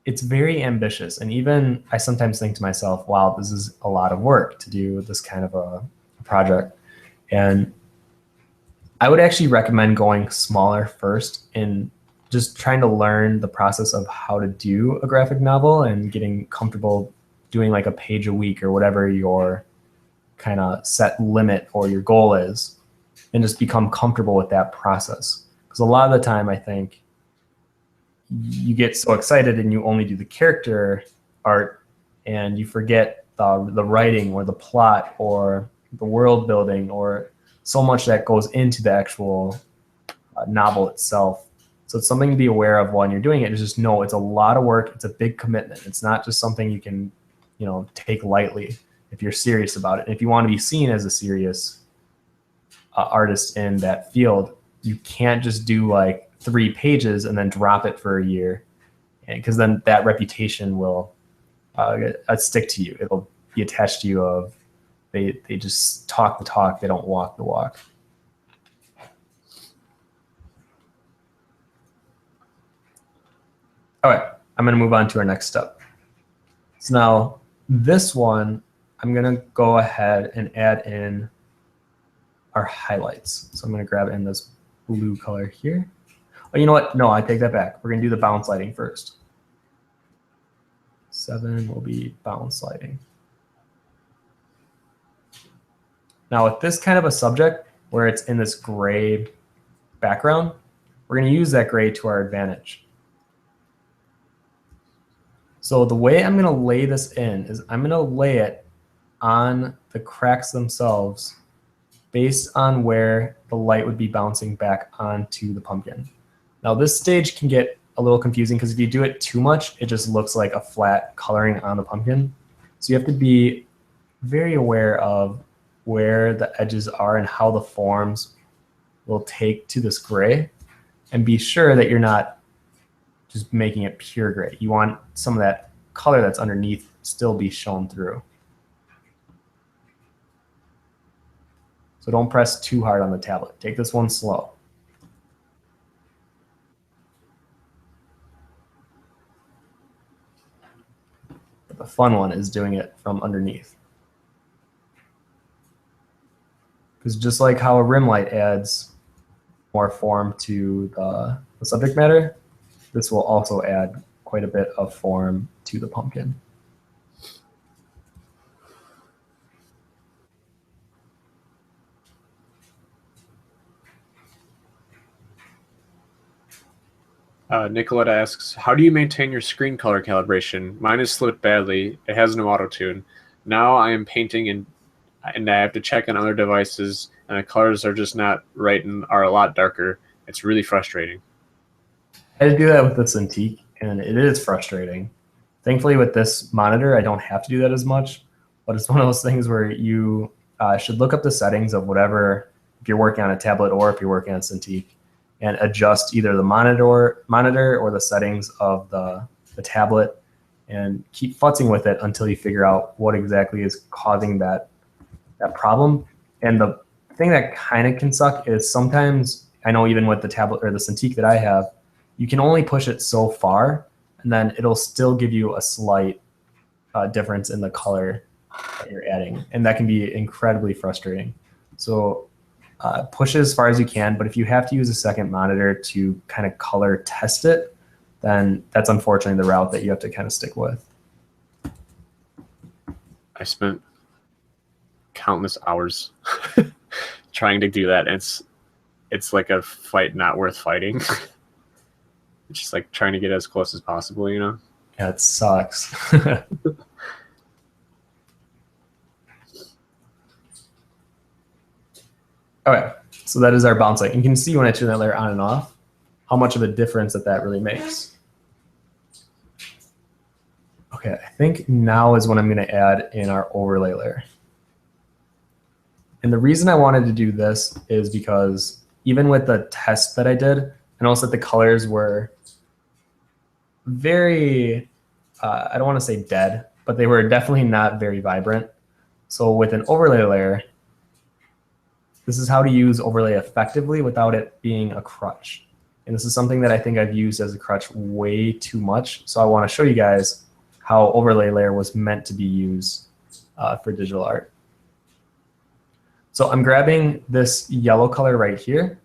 it's very ambitious. And even I sometimes think to myself, wow, this is a lot of work to do this kind of a project. And I would actually recommend going smaller first and just trying to learn the process of how to do a graphic novel and getting comfortable doing like a page a week or whatever your kind of set limit or your goal is, and just become comfortable with that process. Because a lot of the time I think you get so excited and you only do the character art and you forget the writing or the plot or the world building or so much that goes into the actual novel itself. So it's something to be aware of when you're doing it. Is just know it's a lot of work. It's a big commitment. It's not just something you can, take lightly if you're serious about it. And if you want to be seen as a serious artist in that field, you can't just do like 3 pages and then drop it for a year, because then that reputation will stick to you. It'll be attached to you of they just talk the talk, they don't walk the walk. All right, I'm going to move on to our next step. So now this one, I'm going to go ahead and add in our highlights. So I'm going to grab in this blue color here. Oh, you know what? No, I take that back. We're going to do the bounce lighting first. 7 will be bounce lighting. Now with this kind of a subject where it's in this gray background, we're going to use that gray to our advantage. So the way I'm going to lay this in is I'm going to lay it on the cracks themselves based on where the light would be bouncing back onto the pumpkin. Now this stage can get a little confusing because if you do it too much, it just looks like a flat coloring on the pumpkin. So you have to be very aware of where the edges are and how the forms will take to this gray, and be sure that you're not just making it pure gray. You want some of that color that's underneath still be shown through. So don't press too hard on the tablet. Take this one slow. But the fun one is doing it from underneath. Because just like how a rim light adds more form to the subject matter, this will also add quite a bit of form to the pumpkin. Nicolette asks, how do you maintain your screen color calibration? Mine is slipped badly. It has no auto tune. Now I am painting and I have to check on other devices, and the colors are just not right and are a lot darker. It's really frustrating. I had to do that with the Cintiq, and it is frustrating. Thankfully, with this monitor, I don't have to do that as much, but it's one of those things where you should look up the settings of whatever, if you're working on a tablet or if you're working on Cintiq, and adjust either the monitor or the settings of the tablet, and keep futzing with it until you figure out what exactly is causing that problem. And the thing that kind of can suck is sometimes, I know even with the tablet or the Cintiq that I have, you can only push it so far, and then it'll still give you a slight difference in the color that you're adding. And that can be incredibly frustrating. So push it as far as you can, but if you have to use a second monitor to kind of color test it, then that's unfortunately the route that you have to kind of stick with. I spent countless hours trying to do that. It's like a fight not worth fighting. It's just like trying to get as close as possible, you know? Yeah, it sucks. Okay, so that is our bounce light. You can see when I turn that layer on and off, how much of a difference that really makes. Okay, I think now is when I'm gonna add in our overlay layer. And the reason I wanted to do this is because even with the test that I did, I noticed that the colors were very, I don't wanna say dead, but they were definitely not very vibrant. So with an overlay layer, this is how to use overlay effectively without it being a crutch. And this is something that I think I've used as a crutch way too much. So I want to show you guys how overlay layer was meant to be used for digital art. So I'm grabbing this yellow color right here.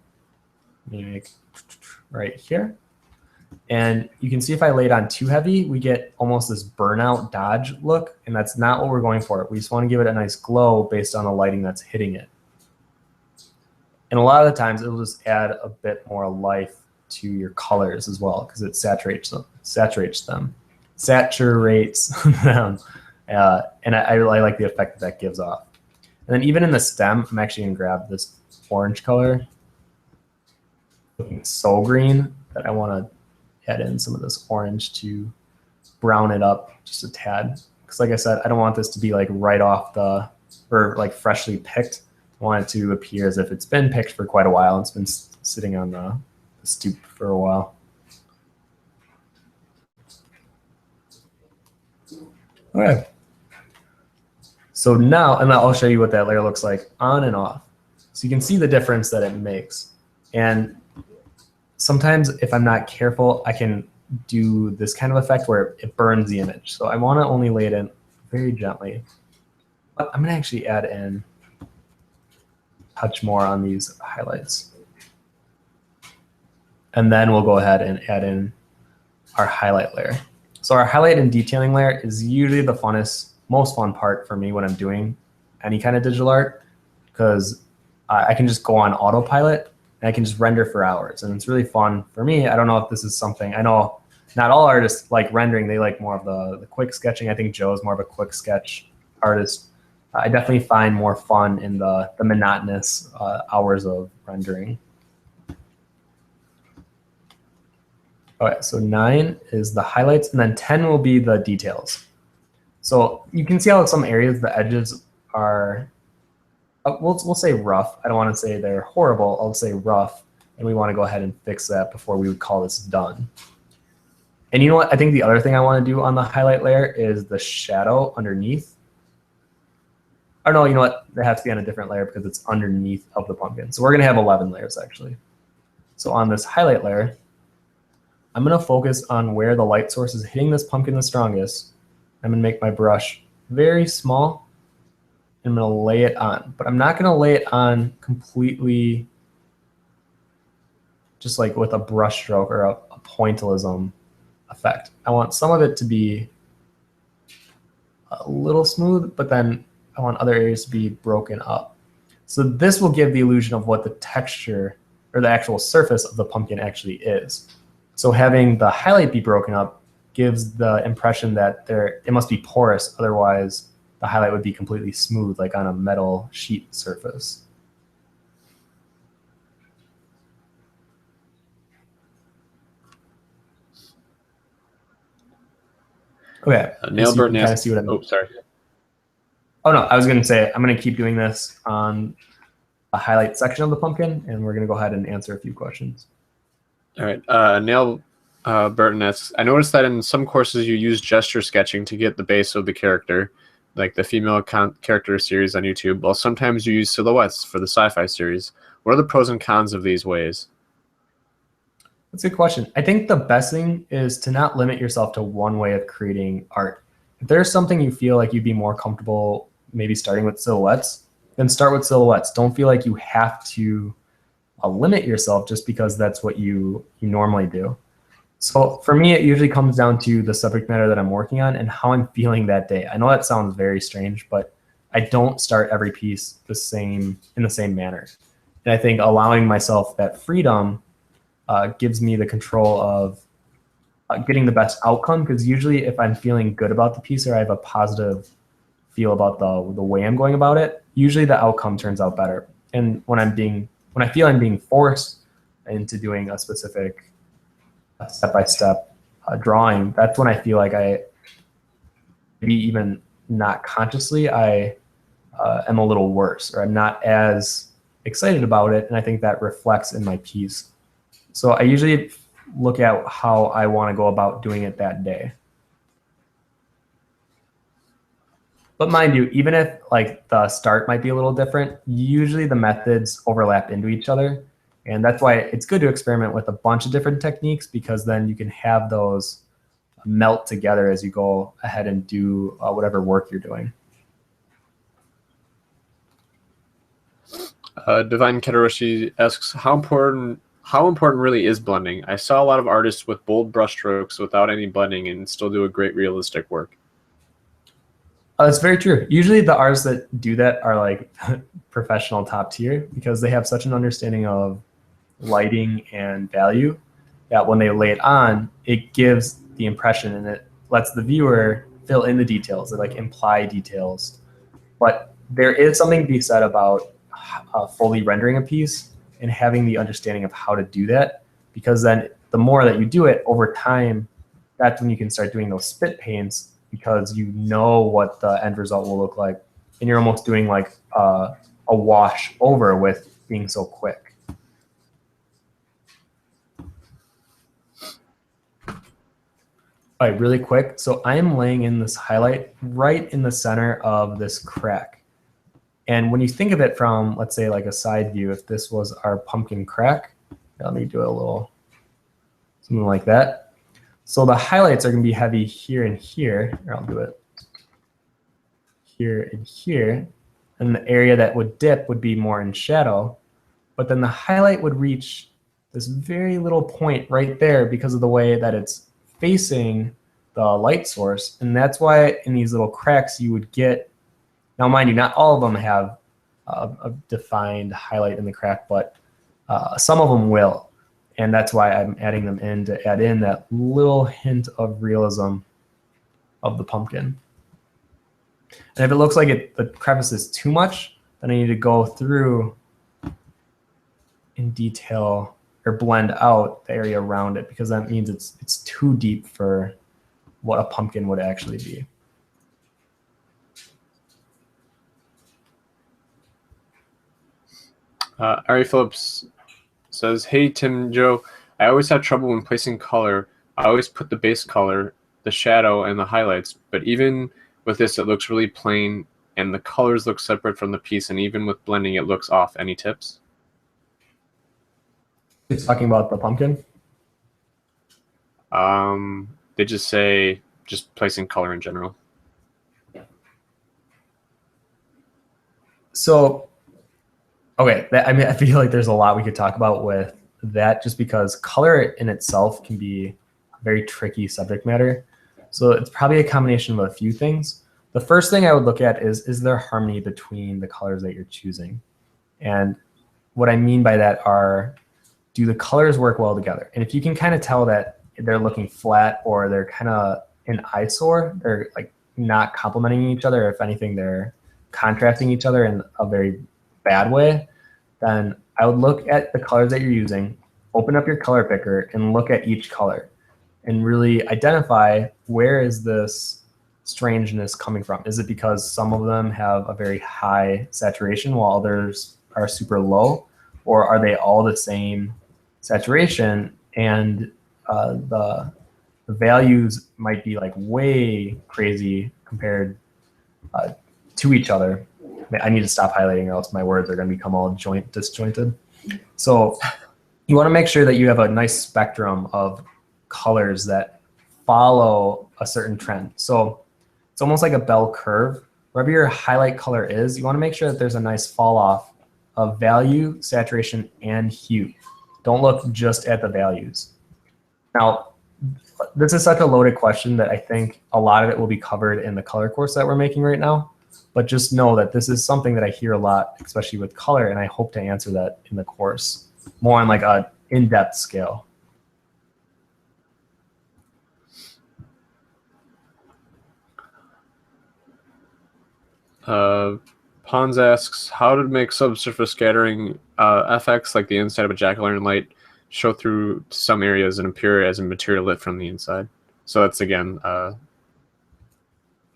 Let me make right here. And you can see if I lay it on too heavy, we get almost this burnout dodge look. And that's not what we're going for. We just want to give it a nice glow based on the lighting that's hitting it. And a lot of the times it'll just add a bit more life to your colors as well because it saturates them. And I really like the effect that gives off. And then even in the stem, I'm actually gonna grab this orange color, looking so green that I want to add in some of this orange to brown it up just a tad. Because like I said, I don't want this to be like right off or like freshly picked. I want it to appear as if it's been picked for quite a while. It's been sitting on the stoop for a while. All right. So now, and I'll show you what that layer looks like on and off. So you can see the difference that it makes. And sometimes if I'm not careful, I can do this kind of effect where it burns the image. So I want to only lay it in very gently. But I'm going to actually add in touch more on these highlights. And then we'll go ahead and add in our highlight layer. So our highlight and detailing layer is usually the most fun part for me when I'm doing any kind of digital art, because I can just go on autopilot and I can just render for hours. And it's really fun for me. I don't know if this is something, I know not all artists like rendering, they like more of the quick sketching. I think Joe's more of a quick sketch artist. I definitely find more fun in the monotonous hours of rendering. Okay, so 9 is the highlights, and then 10 will be the details. So you can see how some areas the edges are, we'll say rough. I don't want to say they're horrible. I'll say rough, and we want to go ahead and fix that before we would call this done. And you know what? I think the other thing I want to do on the highlight layer is the shadow underneath. Or no, you know what? That has to be on a different layer because it's underneath of the pumpkin. So we're going to have 11 layers actually. So on this highlight layer, I'm going to focus on where the light source is hitting this pumpkin the strongest. I'm going to make my brush very small. I'm going to lay it on, but I'm not going to lay it on completely just like with a brush stroke or a pointillism effect. I want some of it to be a little smooth, but then I want other areas to be broken up. So this will give the illusion of what the texture or the actual surface of the pumpkin actually is. So having the highlight be broken up gives the impression that it must be porous, otherwise the highlight would be completely smooth, like on a metal sheet surface. Okay. Nail Burton asks, see what I mean. Oh, sorry. Oh no, I was going to say I'm going to keep doing this on a highlight section of the pumpkin, and we're going to go ahead and answer a few questions. All right. Nail Burton asks, I noticed that in some courses you use gesture sketching to get the base of the character, like the female character series on YouTube, while sometimes you use silhouettes for the sci-fi series. What are the pros and cons of these ways? That's a good question. I think the best thing is to not limit yourself to one way of creating art. If there's something you feel like you'd be more comfortable maybe starting with silhouettes, then start with silhouettes. Don't feel like you have to limit yourself just because that's what you normally do. So for me, it usually comes down to the subject matter that I'm working on and how I'm feeling that day. I know that sounds very strange, but I don't start every piece in the same manner. And I think allowing myself that freedom gives me the control of getting the best outcome, because usually if I'm feeling good about the piece or I have a positive feel about the way I'm going about it, usually the outcome turns out better. And when I feel I'm being forced into doing a specific step-by-step drawing, that's when I feel like maybe even not consciously, I am a little worse, or I'm not as excited about it, and I think that reflects in my piece. So I usually look at how I want to go about doing it that day. But mind you, even if like the start might be a little different, usually the methods overlap into each other. And that's why it's good to experiment with a bunch of different techniques, because then you can have those melt together as you go ahead and do whatever work you're doing. Divine Kataroshi asks, how important really is blending? I saw a lot of artists with bold brushstrokes without any blending and still do a great realistic work. That's very true. Usually the artists that do that are like professional top tier, because they have such an understanding of lighting and value that when they lay it on, it gives the impression and it lets the viewer fill in the details. They like imply details. But there is something to be said about fully rendering a piece and having the understanding of how to do that, because then the more that you do it over time, that's when you can start doing those spit paints, because you know what the end result will look like, and you're almost doing like a wash over with being so quick. All right, really quick. So I'm laying in this highlight right in the center of this crack. And when you think of it from, let's say, like a side view, if this was our pumpkin crack, let me do a little something like that. So the highlights are going to be heavy here and here. Or I'll do it here and here. And the area that would dip would be more in shadow. But then the highlight would reach this very little point right there because of the way that it's facing the light source. And that's why in these little cracks you would get, now mind you, not all of them have a defined highlight in the crack, but some of them will. And that's why I'm adding them in to add in that little hint of realism of the pumpkin. And if it looks like the crevice is too much, then I need to go through in detail or blend out the area around it, because that means it's too deep for what a pumpkin would actually be. Ari Phillips says, "Hey Tim and Joe, I always have trouble when placing color. I always put the base color, the shadow, and the highlights, but even with this it looks really plain and the colors look separate from the piece, and even with blending it looks off. Any tips?" He's talking about the pumpkin? They just say just placing color in general. So, okay, I mean, I feel like there's a lot we could talk about with that, just because color in itself can be a very tricky subject matter. So it's probably a combination of a few things. The first thing I would look at is there harmony between the colors that you're choosing? And what I mean by that are, do the colors work well together? And if you can kind of tell that they're looking flat, or they're kind of an eyesore, they're like not complementing each other, if anything, they're contrasting each other in a very bad way, then I would look at the colors that you're using, open up your color picker, and look at each color and really identify, where is this strangeness coming from? Is it because some of them have a very high saturation while others are super low? Or are they all the same saturation, and the values might be like way crazy compared to each other? I need to stop highlighting, or else my words are going to become all disjointed. So you want to make sure that you have a nice spectrum of colors that follow a certain trend. So it's almost like a bell curve. Wherever your highlight color is, you want to make sure that there's a nice fall off of value, saturation, and hue. Don't look just at the values. Now, this is such a loaded question that I think a lot of it will be covered in the color course that we're making right now. But just know that this is something that I hear a lot, especially with color, and I hope to answer that in the course, more on like a in-depth scale. Pons asks, how to make subsurface scattering FX, like the inside of a jack-o'-lantern light, show through some areas and appear as a material lit from the inside. So that's, again,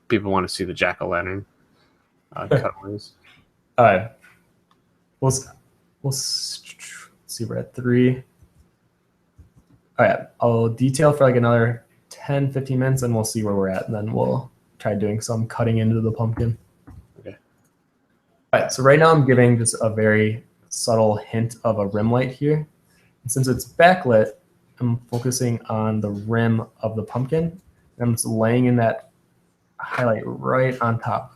people want to see the jack-o'-lantern cutaways. All right. We'll see, we're at 3. All right, I'll detail for like another 10, 15 minutes, and we'll see where we're at, and then we'll try doing some cutting into the pumpkin. Okay. All right, so right now I'm giving just a very subtle hint of a rim light here. And since it's backlit, I'm focusing on the rim of the pumpkin, and I'm just laying in that highlight right on top.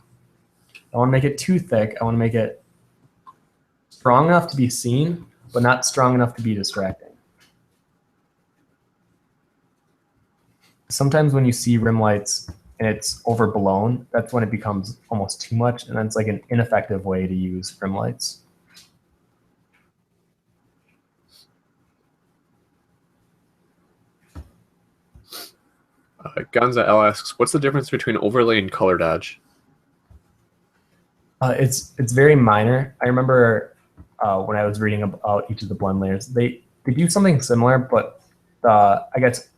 I want to make it too thick. I want to make it strong enough to be seen, but not strong enough to be distracting. Sometimes when you see rim lights and it's overblown, that's when it becomes almost too much, and that's like an ineffective way to use rim lights. Gonza L asks, what's the difference between overlay and color dodge? It's very minor. I remember when I was reading about each of the blend layers, they do something similar, but I guess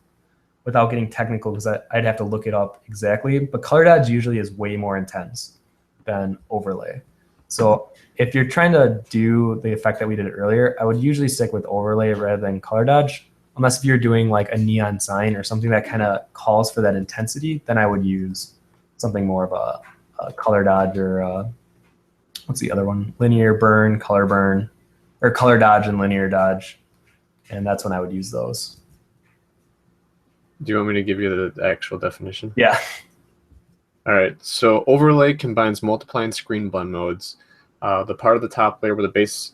without getting technical, because I'd have to look it up exactly, but color dodge usually is way more intense than overlay. So if you're trying to do the effect that we did earlier, I would usually stick with overlay rather than color dodge. Unless if you're doing like a neon sign or something that kind of calls for that intensity, then I would use something more of a color dodge, or what's the other one? Linear burn, or color dodge and linear dodge. And that's when I would use those. Do you want me to give you the actual definition? Yeah. All right. So overlay combines multiply and screen blend modes. The part of the top layer where the base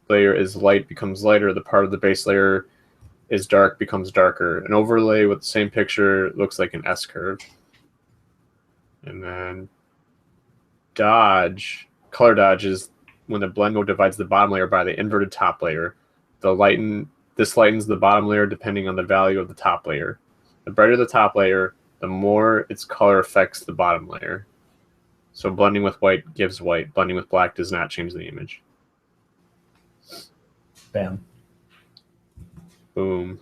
layer is light becomes lighter. The part of the base layer is dark becomes darker. An overlay with the same picture looks like an S-curve. And then dodge, color dodge is when the blend mode divides the bottom layer by the inverted top layer. This lightens the bottom layer depending on the value of the top layer. The brighter the top layer, the more its color affects the bottom layer. So blending with white gives white. Blending with black does not change the image. Bam. Boom.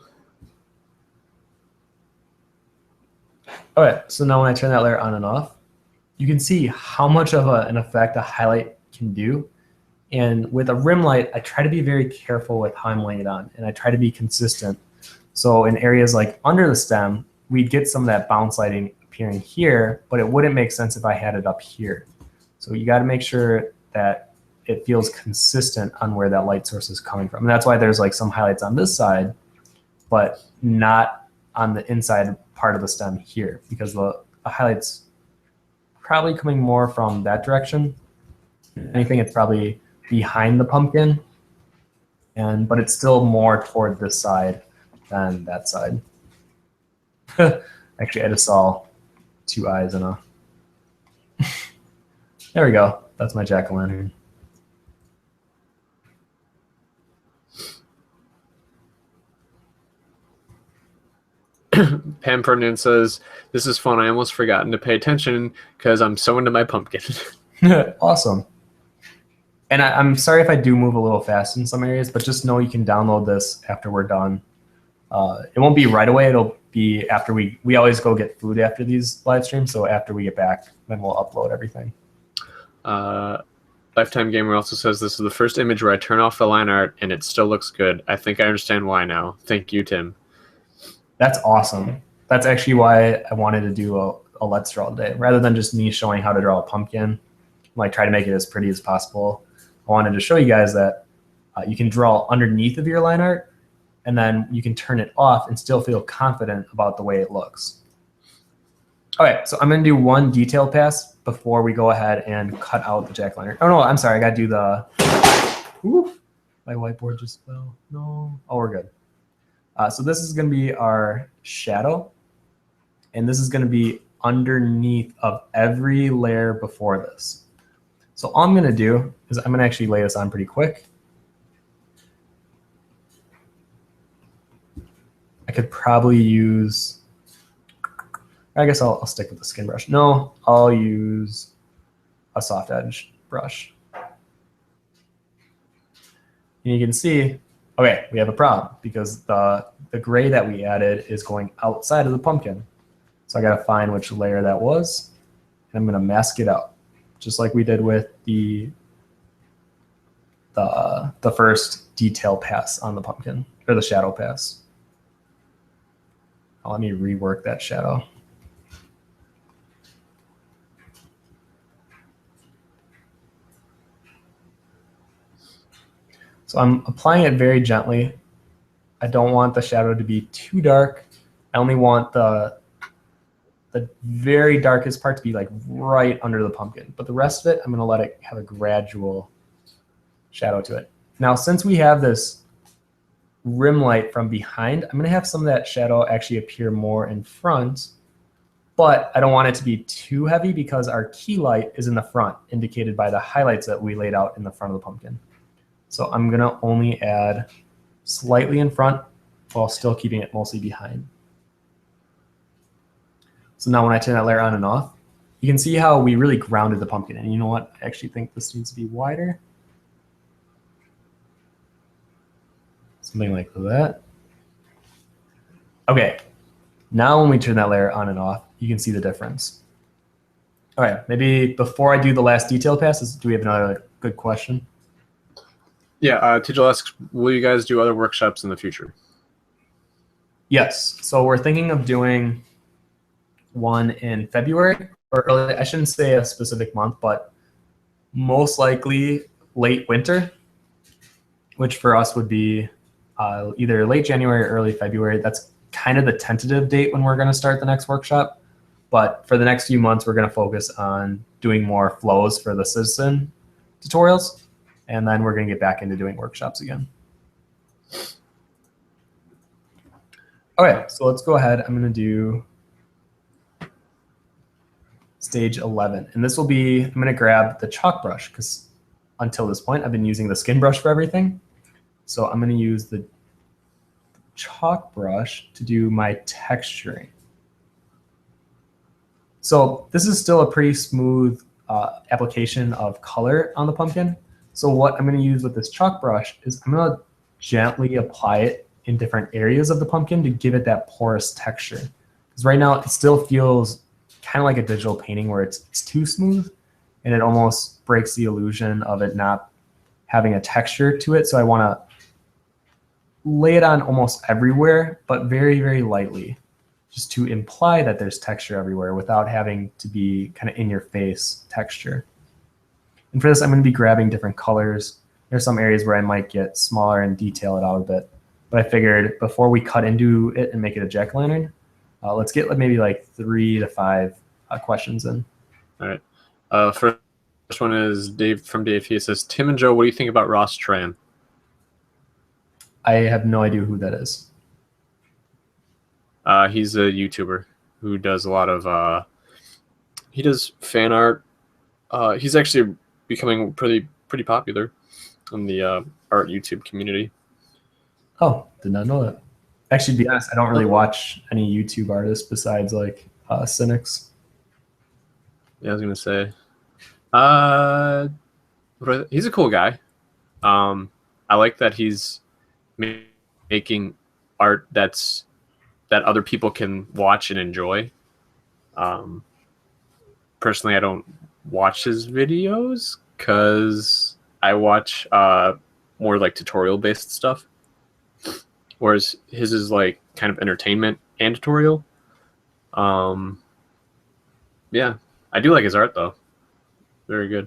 Okay, so now when I turn that layer on and off, you can see how much of an effect a highlight can do. And with a rim light, I try to be very careful with how I'm laying it on, and I try to be consistent. So in areas like under the stem, we'd get some of that bounce lighting appearing here, but it wouldn't make sense if I had it up here. So you got to make sure that it feels consistent on where that light source is coming from. And that's why there's like some highlights on this side, but not on the inside part of the stem here, because the highlight's probably coming more from that direction. Anything, it's probably behind the pumpkin, but it's still more toward this side than that side. Actually, I just saw two eyes and a... There we go. That's my jack-o'-lantern. Pam Ferdinand says, "This is fun. I almost forgotten to pay attention because I'm so into my pumpkin." Awesome. And I'm sorry if I do move a little fast in some areas, but just know you can download this after we're done. It won't be right away. It'll be after we always go get food after these live streams. So after we get back, then we'll upload everything. Lifetime Gamer also says, "This is the first image where I turn off the line art and it still looks good. I think I understand why now. Thank you, Tim." That's awesome. That's actually why I wanted to do a Let's Draw Day. Rather than just me showing how to draw a pumpkin, like try to make it as pretty as possible. I wanted to show you guys that you can draw underneath of your line art, and then you can turn it off and still feel confident about the way it looks. Okay, so I'm going to do one detail pass before we go ahead and cut out the jack-o'-lantern. Oh, no, I'm sorry. I got to do the... Oof, my whiteboard just fell. No. Oh, we're good. So this is going to be our shadow, and this is going to be underneath of every layer before this. So all I'm going to do is I'm going to actually lay this on pretty quick. I could probably use, I guess I'll stick with the skin brush. No, I'll use a soft edge brush. And you can see, okay, we have a problem because the gray that we added is going outside of the pumpkin. So I got to find which layer that was, and I'm going to mask it out, just like we did with the first detail pass on the pumpkin, or the shadow pass. Let me rework that shadow. So I'm applying it very gently. I don't want the shadow to be too dark. I only want the very darkest part to be like right under the pumpkin. But the rest of it, I'm going to let it have a gradual shadow to it. Now, since we have this rim light from behind, I'm going to have some of that shadow actually appear more in front. But I don't want it to be too heavy because our key light is in the front, indicated by the highlights that we laid out in the front of the pumpkin. So I'm going to only add slightly in front while still keeping it mostly behind. So now when I turn that layer on and off, you can see how we really grounded the pumpkin. And you know what? I actually think this needs to be wider. Something like that. Okay. Now when we turn that layer on and off, you can see the difference. All right. Maybe before I do the last detail passes, do we have another good question? Yeah, Tijal asks, will you guys do other workshops in the future? Yes. So we're thinking of doing one in February, or early, I shouldn't say a specific month, but most likely late winter, which for us would be either late January or early February. That's kind of the tentative date when we're going to start the next workshop. But for the next few months, we're going to focus on doing more flows for the citizen tutorials. And then we're going to get back into doing workshops again. Okay, so let's go ahead. I'm going to do stage 11. And this will be, I'm going to grab the chalk brush because until this point, I've been using the skin brush for everything. So I'm going to use the chalk brush to do my texturing. So this is still a pretty smooth application of color on the pumpkin. So what I'm going to use with this chalk brush is I'm going to gently apply it in different areas of the pumpkin to give it that porous texture. Because right now it still feels kind of like a digital painting where it's too smooth and it almost breaks the illusion of it not having a texture to it. So I want to lay it on almost everywhere, but very, very lightly, just to imply that there's texture everywhere without having to be kind of in your face texture. And for this, I'm going to be grabbing different colors. There's some areas where I might get smaller and detail it out a bit. But I figured before we cut into it and make it a jack-o'-lantern, let's get maybe like 3 to 5 questions in. All right. First one is Dave from Dave. He says, Tim and Joe, what do you think about Ross Tran? I have no idea who that is. He's a YouTuber who does a lot of he does fan art. He's actually becoming pretty popular in the art YouTube community. Oh, did not know that. Actually, to be honest, I don't really watch any YouTube artists besides like Cynics. Yeah, I was gonna say. He's a cool guy. I like that he's making art that other people can watch and enjoy. Personally, I don't watch his videos because I watch more like tutorial based stuff, whereas his is like kind of entertainment and tutorial. Yeah, I do like his art though. Very good.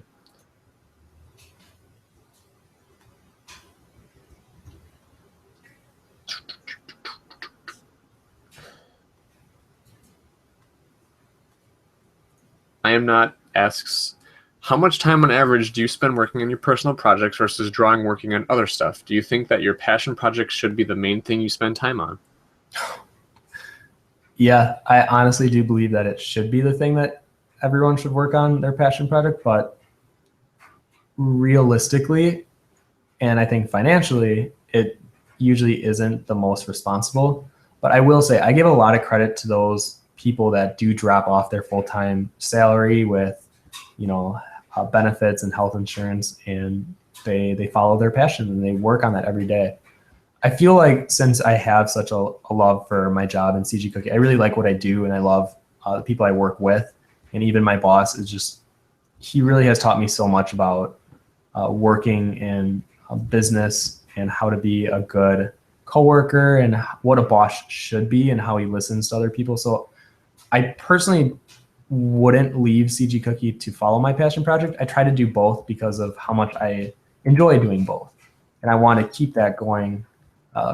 I am not asks, how much time on average do you spend working on your personal projects versus drawing, working on other stuff? Do you think that your passion projects should be the main thing you spend time on? Yeah, I honestly do believe that it should be the thing that everyone should work on their passion project, but realistically, and I think financially, it usually isn't the most responsible. But I will say I give a lot of credit to those people that do drop off their full-time salary with, benefits and health insurance, and they follow their passion and they work on that every day. I feel like since I have such a love for my job in CG Cookie, I really like what I do and I love the people I work with. And even my boss is just, he really has taught me so much about working in a business and how to be a good coworker and what a boss should be and how he listens to other people. So I personally wouldn't leave CG Cookie to follow my passion project. I try to do both because of how much I enjoy doing both. And I want to keep that going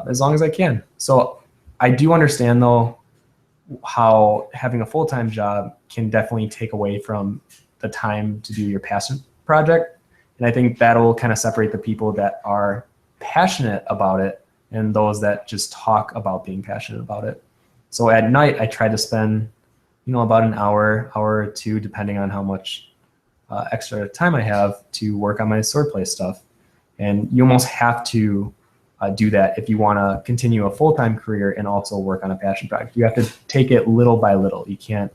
as long as I can. So I do understand though how having a full-time job can definitely take away from the time to do your passion project. And I think that'll kind of separate the people that are passionate about it and those that just talk about being passionate about it. So at night, I try to spend, about an hour or two, depending on how much extra time I have to work on my swordplay stuff. And you almost have to do that if you want to continue a full-time career and also work on a passion project. You have to take it little by little. You can't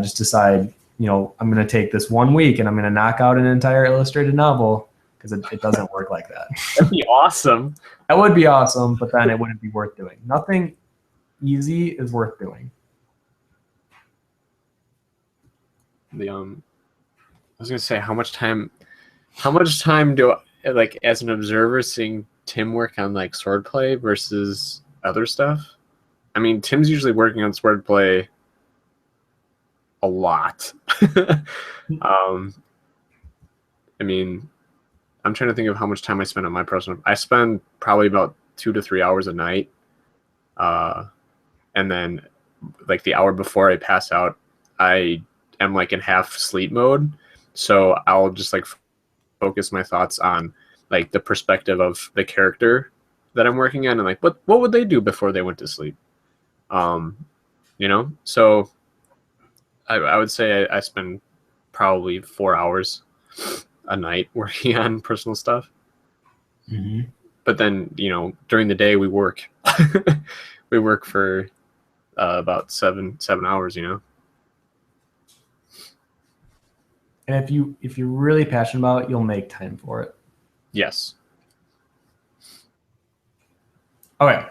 just decide, I'm going to take this 1 week and I'm going to knock out an entire illustrated novel, because it doesn't work like that. That'd be awesome. That would be awesome, but then it wouldn't be worth doing. Nothing easy is worth doing. I was gonna say how much time do I, like, as an observer, seeing Tim work on like swordplay versus other stuff? I mean, Tim's usually working on swordplay a lot. I mean, I'm trying to think of how much time I spend on my personal. I spend probably about 2 to 3 hours a night, and then like the hour before I pass out, I am like in half sleep mode. So I'll just like focus my thoughts on like the perspective of the character that I'm working on and like what would they do before they went to sleep. So I would say I spend probably 4 hours a night working on personal stuff. Mm-hmm. But then, during the day we work. We work for about seven hours, And if you're really passionate about it, you'll make time for it. Yes. Okay,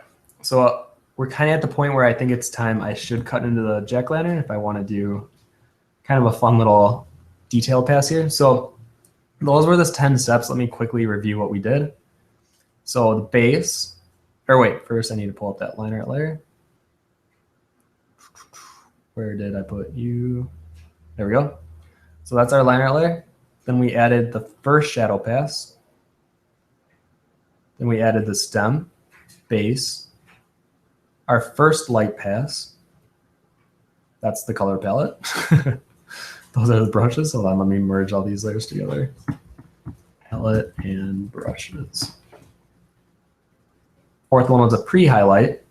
So we're kind of at the point where I think it's time I should cut into the jack-o'-lantern if I want to do kind of a fun little detail pass here. So those were the 10 steps. Let me quickly review what we did. So the base, or wait, first I need to pull up that liner layer. Where did I put you? There we go. So that's our liner layer. Then we added the first shadow pass. Then we added the stem, base, our first light pass. That's the color palette. Those are the brushes. Hold on, let me merge all these layers together. Palette and brushes. Fourth one was a pre-highlight,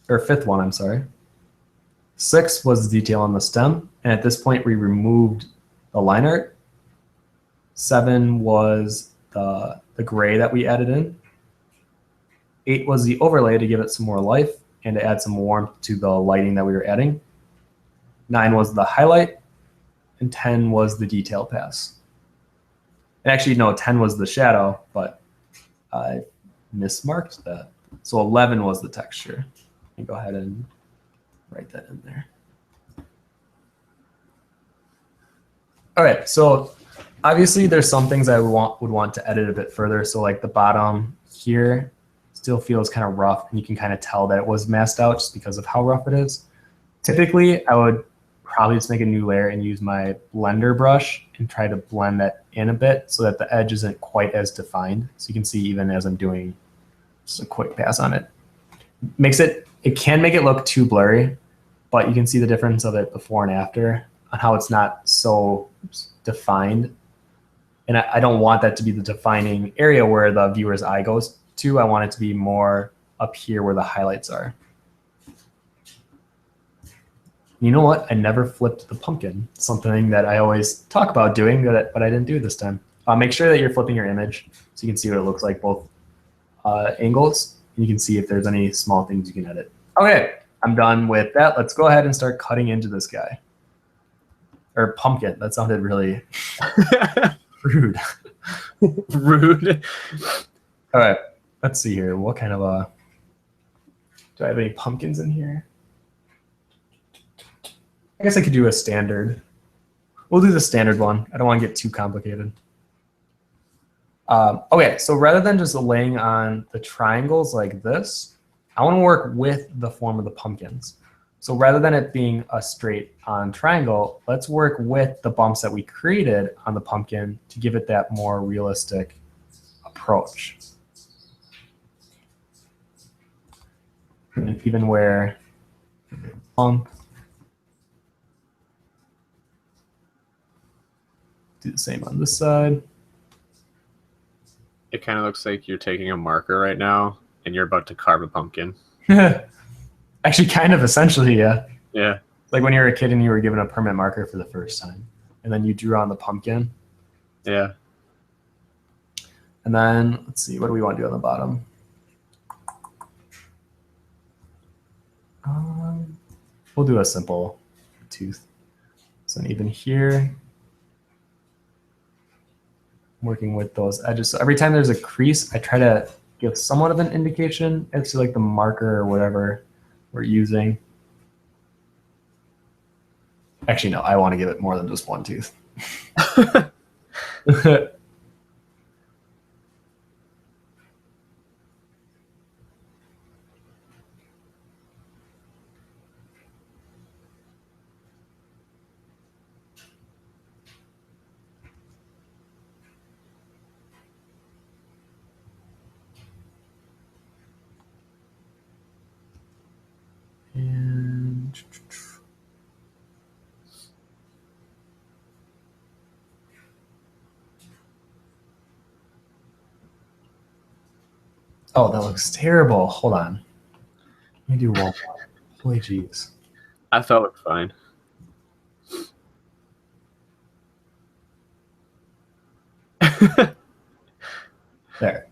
or fifth one, I'm sorry. 6 was the detail on the stem, and at this point we removed the line art. 7 was the gray that we added in. 8 was the overlay to give it some more life and to add some warmth to the lighting that we were adding. 9 was the highlight, and 10 was the detail pass. And actually, no, 10 was the shadow, but I mismarked that. So 11 was the texture. Let me go ahead and write that in there. All right, so obviously there's some things I would want to edit a bit further. So like the bottom here still feels kind of rough, and you can kind of tell that it was masked out just because of how rough it is. Typically, I would probably just make a new layer and use my blender brush and try to blend that in a bit so that the edge isn't quite as defined. So you can see even as I'm doing just a quick pass on it. It can make it look too blurry, but you can see the difference of it before and after on how it's not so defined. And I don't want that to be the defining area where the viewer's eye goes to. I want it to be more up here where the highlights are. You know what? I never flipped the pumpkin. Something that I always talk about doing, but I didn't do this time. Make sure that you're flipping your image so you can see what it looks like both angles. And you can see if there's any small things you can edit. Okay, I'm done with that. Let's go ahead and start cutting into this guy. Or pumpkin. That sounded really rude. Rude. All right, let's see here. What kind of do I have any pumpkins in here? I guess I could do a standard. We'll do the standard one. I don't want to get too complicated. Okay, so rather than just laying on the triangles like this, I want to work with the form of the pumpkins. So rather than it being a straight on triangle, let's work with the bumps that we created on the pumpkin to give it that more realistic approach. And even where bump, do the same on this side. It kind of looks like you're taking a marker right now and you're about to carve a pumpkin. Actually, kind of, essentially, yeah. Yeah. It's like when you were a kid and you were given a permanent marker for the first time, and then you drew on the pumpkin. Yeah. And then, let's see, what do we want to do on the bottom? We'll do a simple tooth. So even here, working with those edges. So every time there's a crease, I try to give somewhat of an indication as to like the marker or whatever we're using. Actually, no, I want to give it more than just one tooth. And oh, that looks terrible. Hold on. Let me do one more. Holy jeez. I thought it looked fine. There.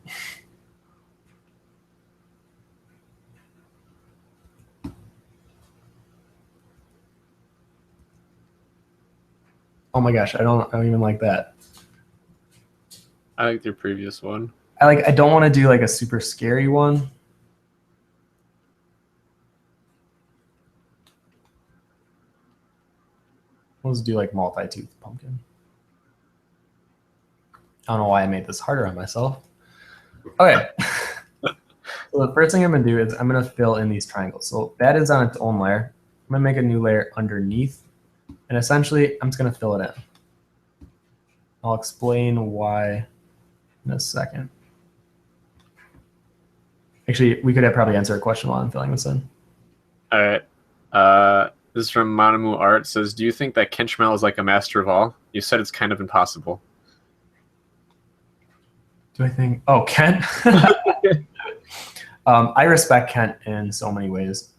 Oh my gosh, I don't even like that. I liked your previous one. I don't want to do like a super scary one. Let's do like multi-tooth pumpkin. I don't know why I made this harder on myself. Okay. So the first thing I'm going to do is I'm going to fill in these triangles. So that is on its own layer. I'm going to make a new layer underneath. And essentially, I'm just going to fill it in. I'll explain why in a second. Actually, we could probably answer a question while I'm filling this in. All right. This is from Manamu Art. It says, do you think that Kenchmel is like a master of all? You said it's kind of impossible. Do I think? Oh, Kent. I respect Kent in so many ways.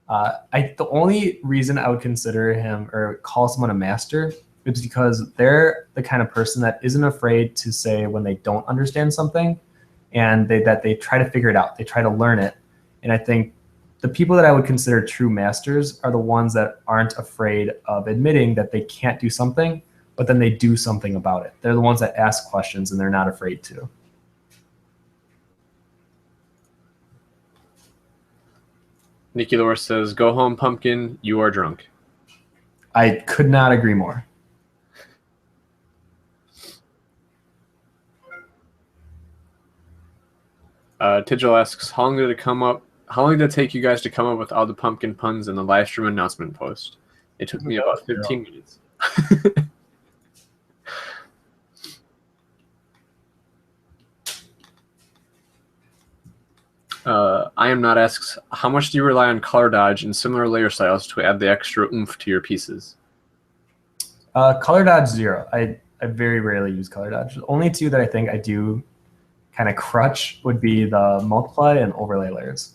The only reason I would consider him or call someone a master is because they're the kind of person that isn't afraid to say when they don't understand something, and that they try to figure it out. They try to learn it. And I think the people that I would consider true masters are the ones that aren't afraid of admitting that they can't do something, but then they do something about it. They're the ones that ask questions and they're not afraid to. Nikki Lore says, go home, pumpkin, you are drunk. I could not agree more. Tigil asks, how long did it take you guys to come up with all the pumpkin puns in the live stream announcement post? It took me about 15 minutes. I am not asks, how much do you rely on color dodge and similar layer styles to add the extra oomph to your pieces? Color dodge 0. I very rarely use color dodge. The only two that I think I do kind of crutch would be the multiply and overlay layers.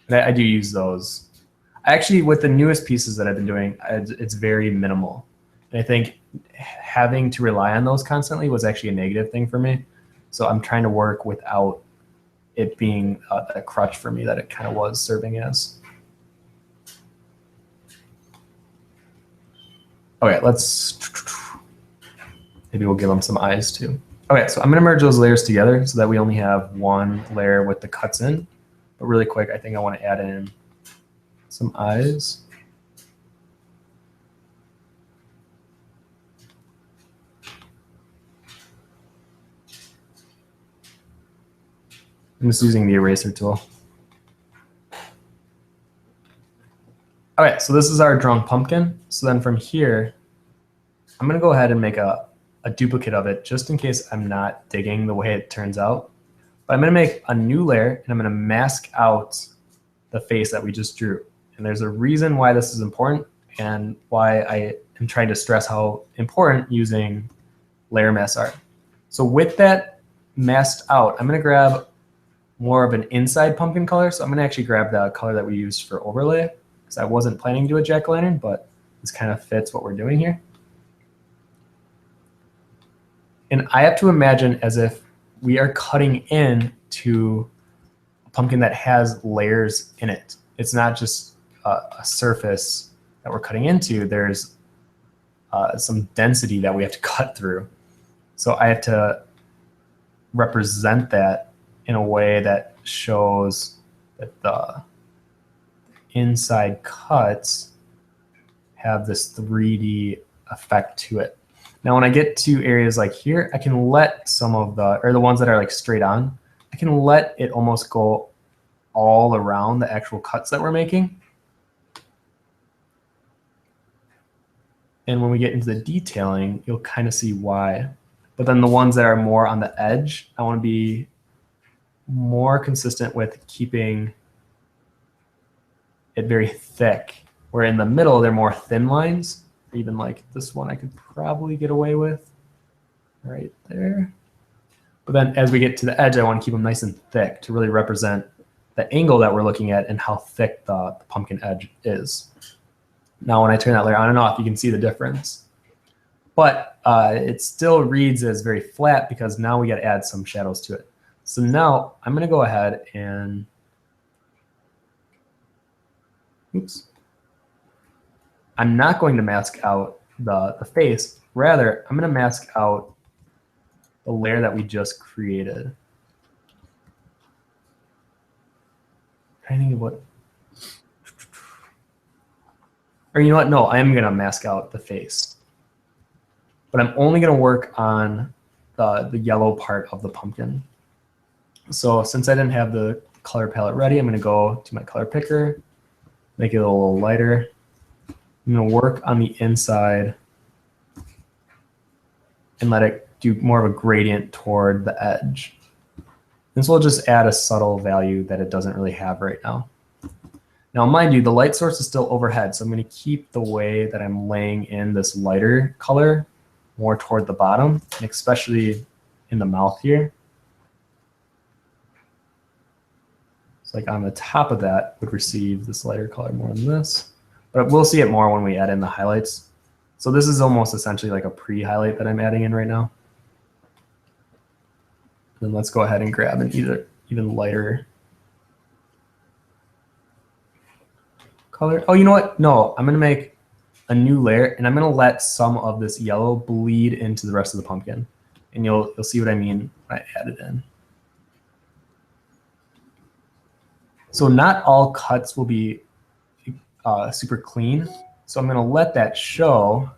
And I do use those. Actually, with the newest pieces that I've been doing, it's very minimal. And I think having to rely on those constantly was actually a negative thing for me. So I'm trying to work without it being a crutch for me that it kind of was serving as. Okay, maybe we'll give them some eyes too. Okay, so I'm gonna merge those layers together so that we only have one layer with the cuts in. But really quick, I think I wanna add in some eyes. I'm just using the eraser tool. Okay, so this is our drunk pumpkin. So then from here, I'm gonna go ahead and make a duplicate of it just in case I'm not digging the way it turns out. But I'm gonna make a new layer and I'm gonna mask out the face that we just drew. And there's a reason why this is important and why I am trying to stress how important using layer mask art. So with that masked out, I'm gonna grab more of an inside pumpkin color. So I'm gonna actually grab the color that we used for overlay because I wasn't planning to do a jack-o'-lantern, but this kind of fits what we're doing here. And I have to imagine as if we are cutting in to a pumpkin that has layers in it. It's not just a surface that we're cutting into. There's some density that we have to cut through. So I have to represent that in a way that shows that the inside cuts have this 3D effect to it. Now, when I get to areas like here, I can let some of the ones that are like straight on, I can let it almost go all around the actual cuts that we're making. And when we get into the detailing, you'll kind of see why. But then the ones that are more on the edge, I want to be more consistent with keeping it very thick. Where in the middle, they're more thin lines. Even like this one I could probably get away with right there. But then as we get to the edge, I want to keep them nice and thick to really represent the angle that we're looking at and how thick the pumpkin edge is. Now when I turn that layer on and off, you can see the difference. But it still reads as very flat because now we got to add some shadows to it. So now I'm going to go ahead and, oops. I'm not going to mask out the face. Rather, I'm going to mask out the layer that we just created. I think what. Or you know what? No, I am going to mask out the face. But I'm only going to work on the yellow part of the pumpkin. So since I didn't have the color palette ready, I'm going to go to my color picker, make it a little lighter. I'm going to work on the inside and let it do more of a gradient toward the edge. This will just add a subtle value that it doesn't really have right now. Now, mind you, the light source is still overhead, so I'm going to keep the way that I'm laying in this lighter color more toward the bottom, and especially in the mouth here. So like on the top of that would receive this lighter color more than this, but we'll see it more when we add in the highlights. So this is almost essentially like a pre-highlight that I'm adding in right now. Then let's go ahead and grab an even lighter color. Oh, you know what? No, I'm going to make a new layer, and I'm going to let some of this yellow bleed into the rest of the pumpkin. And you'll see what I mean when I add it in. So not all cuts will be super clean. So I'm going to let that show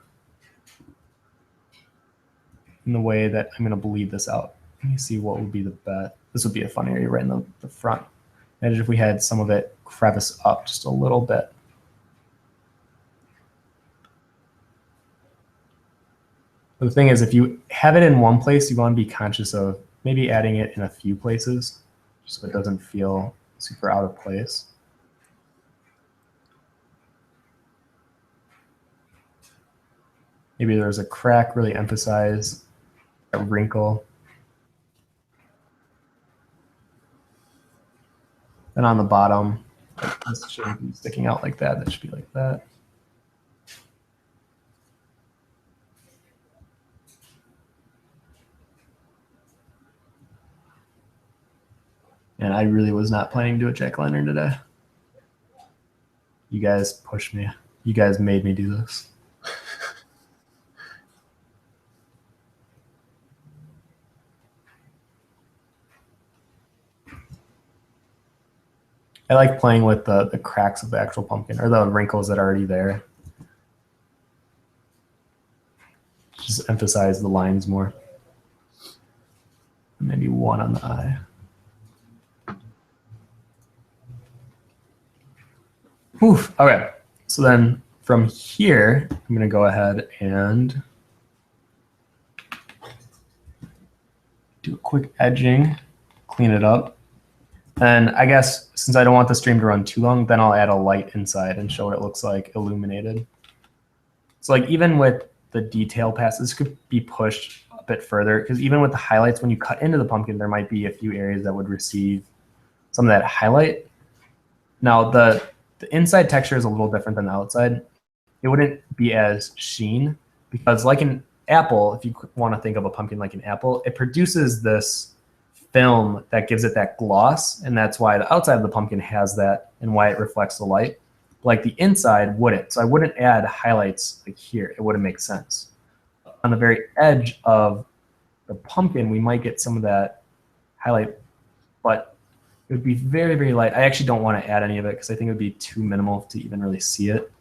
in the way that I'm going to bleed this out. Let me see what would be the best. This would be a fun area right in the front. Imagine if we had some of it crevice up just a little bit. But the thing is, if you have it in one place, you want to be conscious of maybe adding it in a few places so it doesn't feel super out of place. Maybe there's a crack, really emphasize a wrinkle. And on the bottom, this shouldn't be sticking out like that. That should be like that. And I really was not planning to do a jack-o'-lantern today. You guys pushed me. You guys made me do this. I like playing with the cracks of the actual pumpkin, or the wrinkles that are already there. Just emphasize the lines more. Maybe one on the eye. Oof. Okay, so then from here, I'm going to go ahead and do a quick edging, clean it up. And I guess since I don't want the stream to run too long, then I'll add a light inside and show what it looks like illuminated. So like even with the detail pass, this could be pushed a bit further, because even with the highlights, when you cut into the pumpkin, there might be a few areas that would receive some of that highlight. Now the inside texture is a little different than the outside. It wouldn't be as sheen, because like an apple, if you want to think of a pumpkin like an apple, it produces this film that gives it that gloss, and that's why the outside of the pumpkin has that and why it reflects the light. Like the inside wouldn't. So I wouldn't add highlights like here. It wouldn't make sense. On the very edge of the pumpkin, we might get some of that highlight, but it would be very, very light. I actually don't want to add any of it because I think it would be too minimal to even really see it.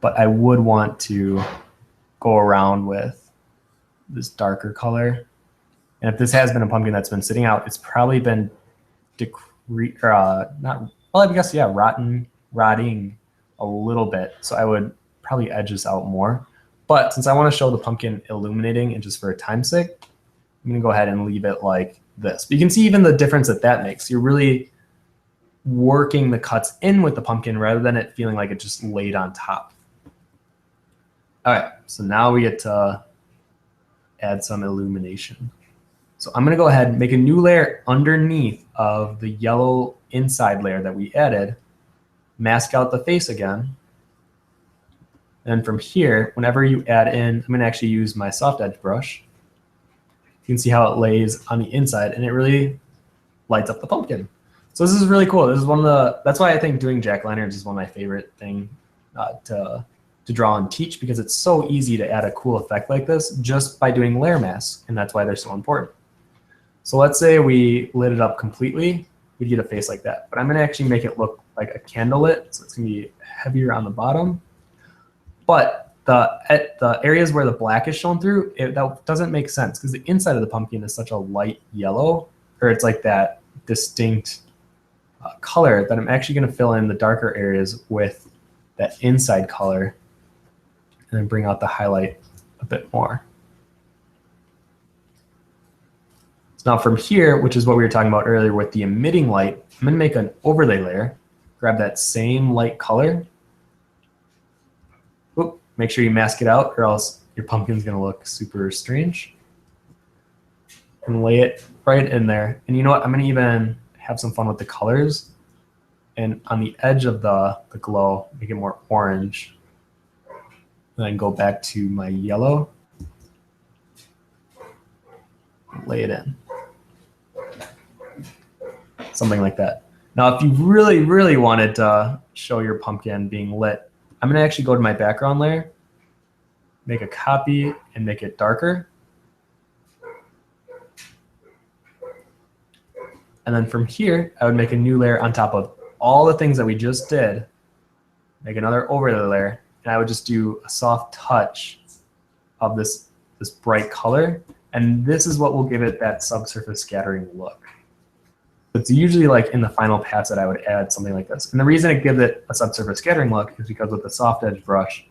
But I would want to go around with this darker color. And if this has been a pumpkin that's been sitting out, it's probably been rotting a little bit. So I would probably edge this out more. But since I want to show the pumpkin illuminating and just for a time's sake, I'm going to go ahead and leave it like this. But you can see even the difference that that makes. You're really working the cuts in with the pumpkin rather than it feeling like it just laid on top. All right, so now we get to add some illumination. So I'm going to go ahead and make a new layer underneath of the yellow inside layer that we added, mask out the face again. And from here, whenever you add in, I'm going to actually use my soft edge brush. You can see how it lays on the inside, and it really lights up the pumpkin. So this is really cool. This is one of the, that's why I think doing jack-o'-lanterns is one of my favorite things to draw and teach, because it's so easy to add a cool effect like this just by doing layer masks, and that's why they're so important. So let's say we lit it up completely. we'd get a face like that. But I'm gonna actually make it look like a candlelit, so it's gonna be heavier on the bottom. But the areas where the black is shown through, that doesn't make sense because the inside of the pumpkin is such a light yellow, or it's like that distinct color, that I'm actually gonna fill in the darker areas with that inside color and then bring out the highlight a bit more. So now from here, which is what we were talking about earlier with the emitting light, I'm gonna make an overlay layer, grab that same light color. Oop, make sure you mask it out or else your pumpkin's gonna look super strange. And lay it right in there. And you know what, I'm gonna even have some fun with the colors. And on the edge of the glow, make it more orange. And then go back to my yellow. Lay it in. Something like that. Now, if you really, really wanted to show your pumpkin being lit, I'm gonna actually go to my background layer, make a copy and make it darker. And then from here, I would make a new layer on top of all the things that we just did, make another overlay layer, and I would just do a soft touch of this bright color. And this is what will give it that subsurface scattering look. It's usually like in the final pass that I would add something like this. And the reason it gives it a subsurface scattering look is because with the soft edge brush,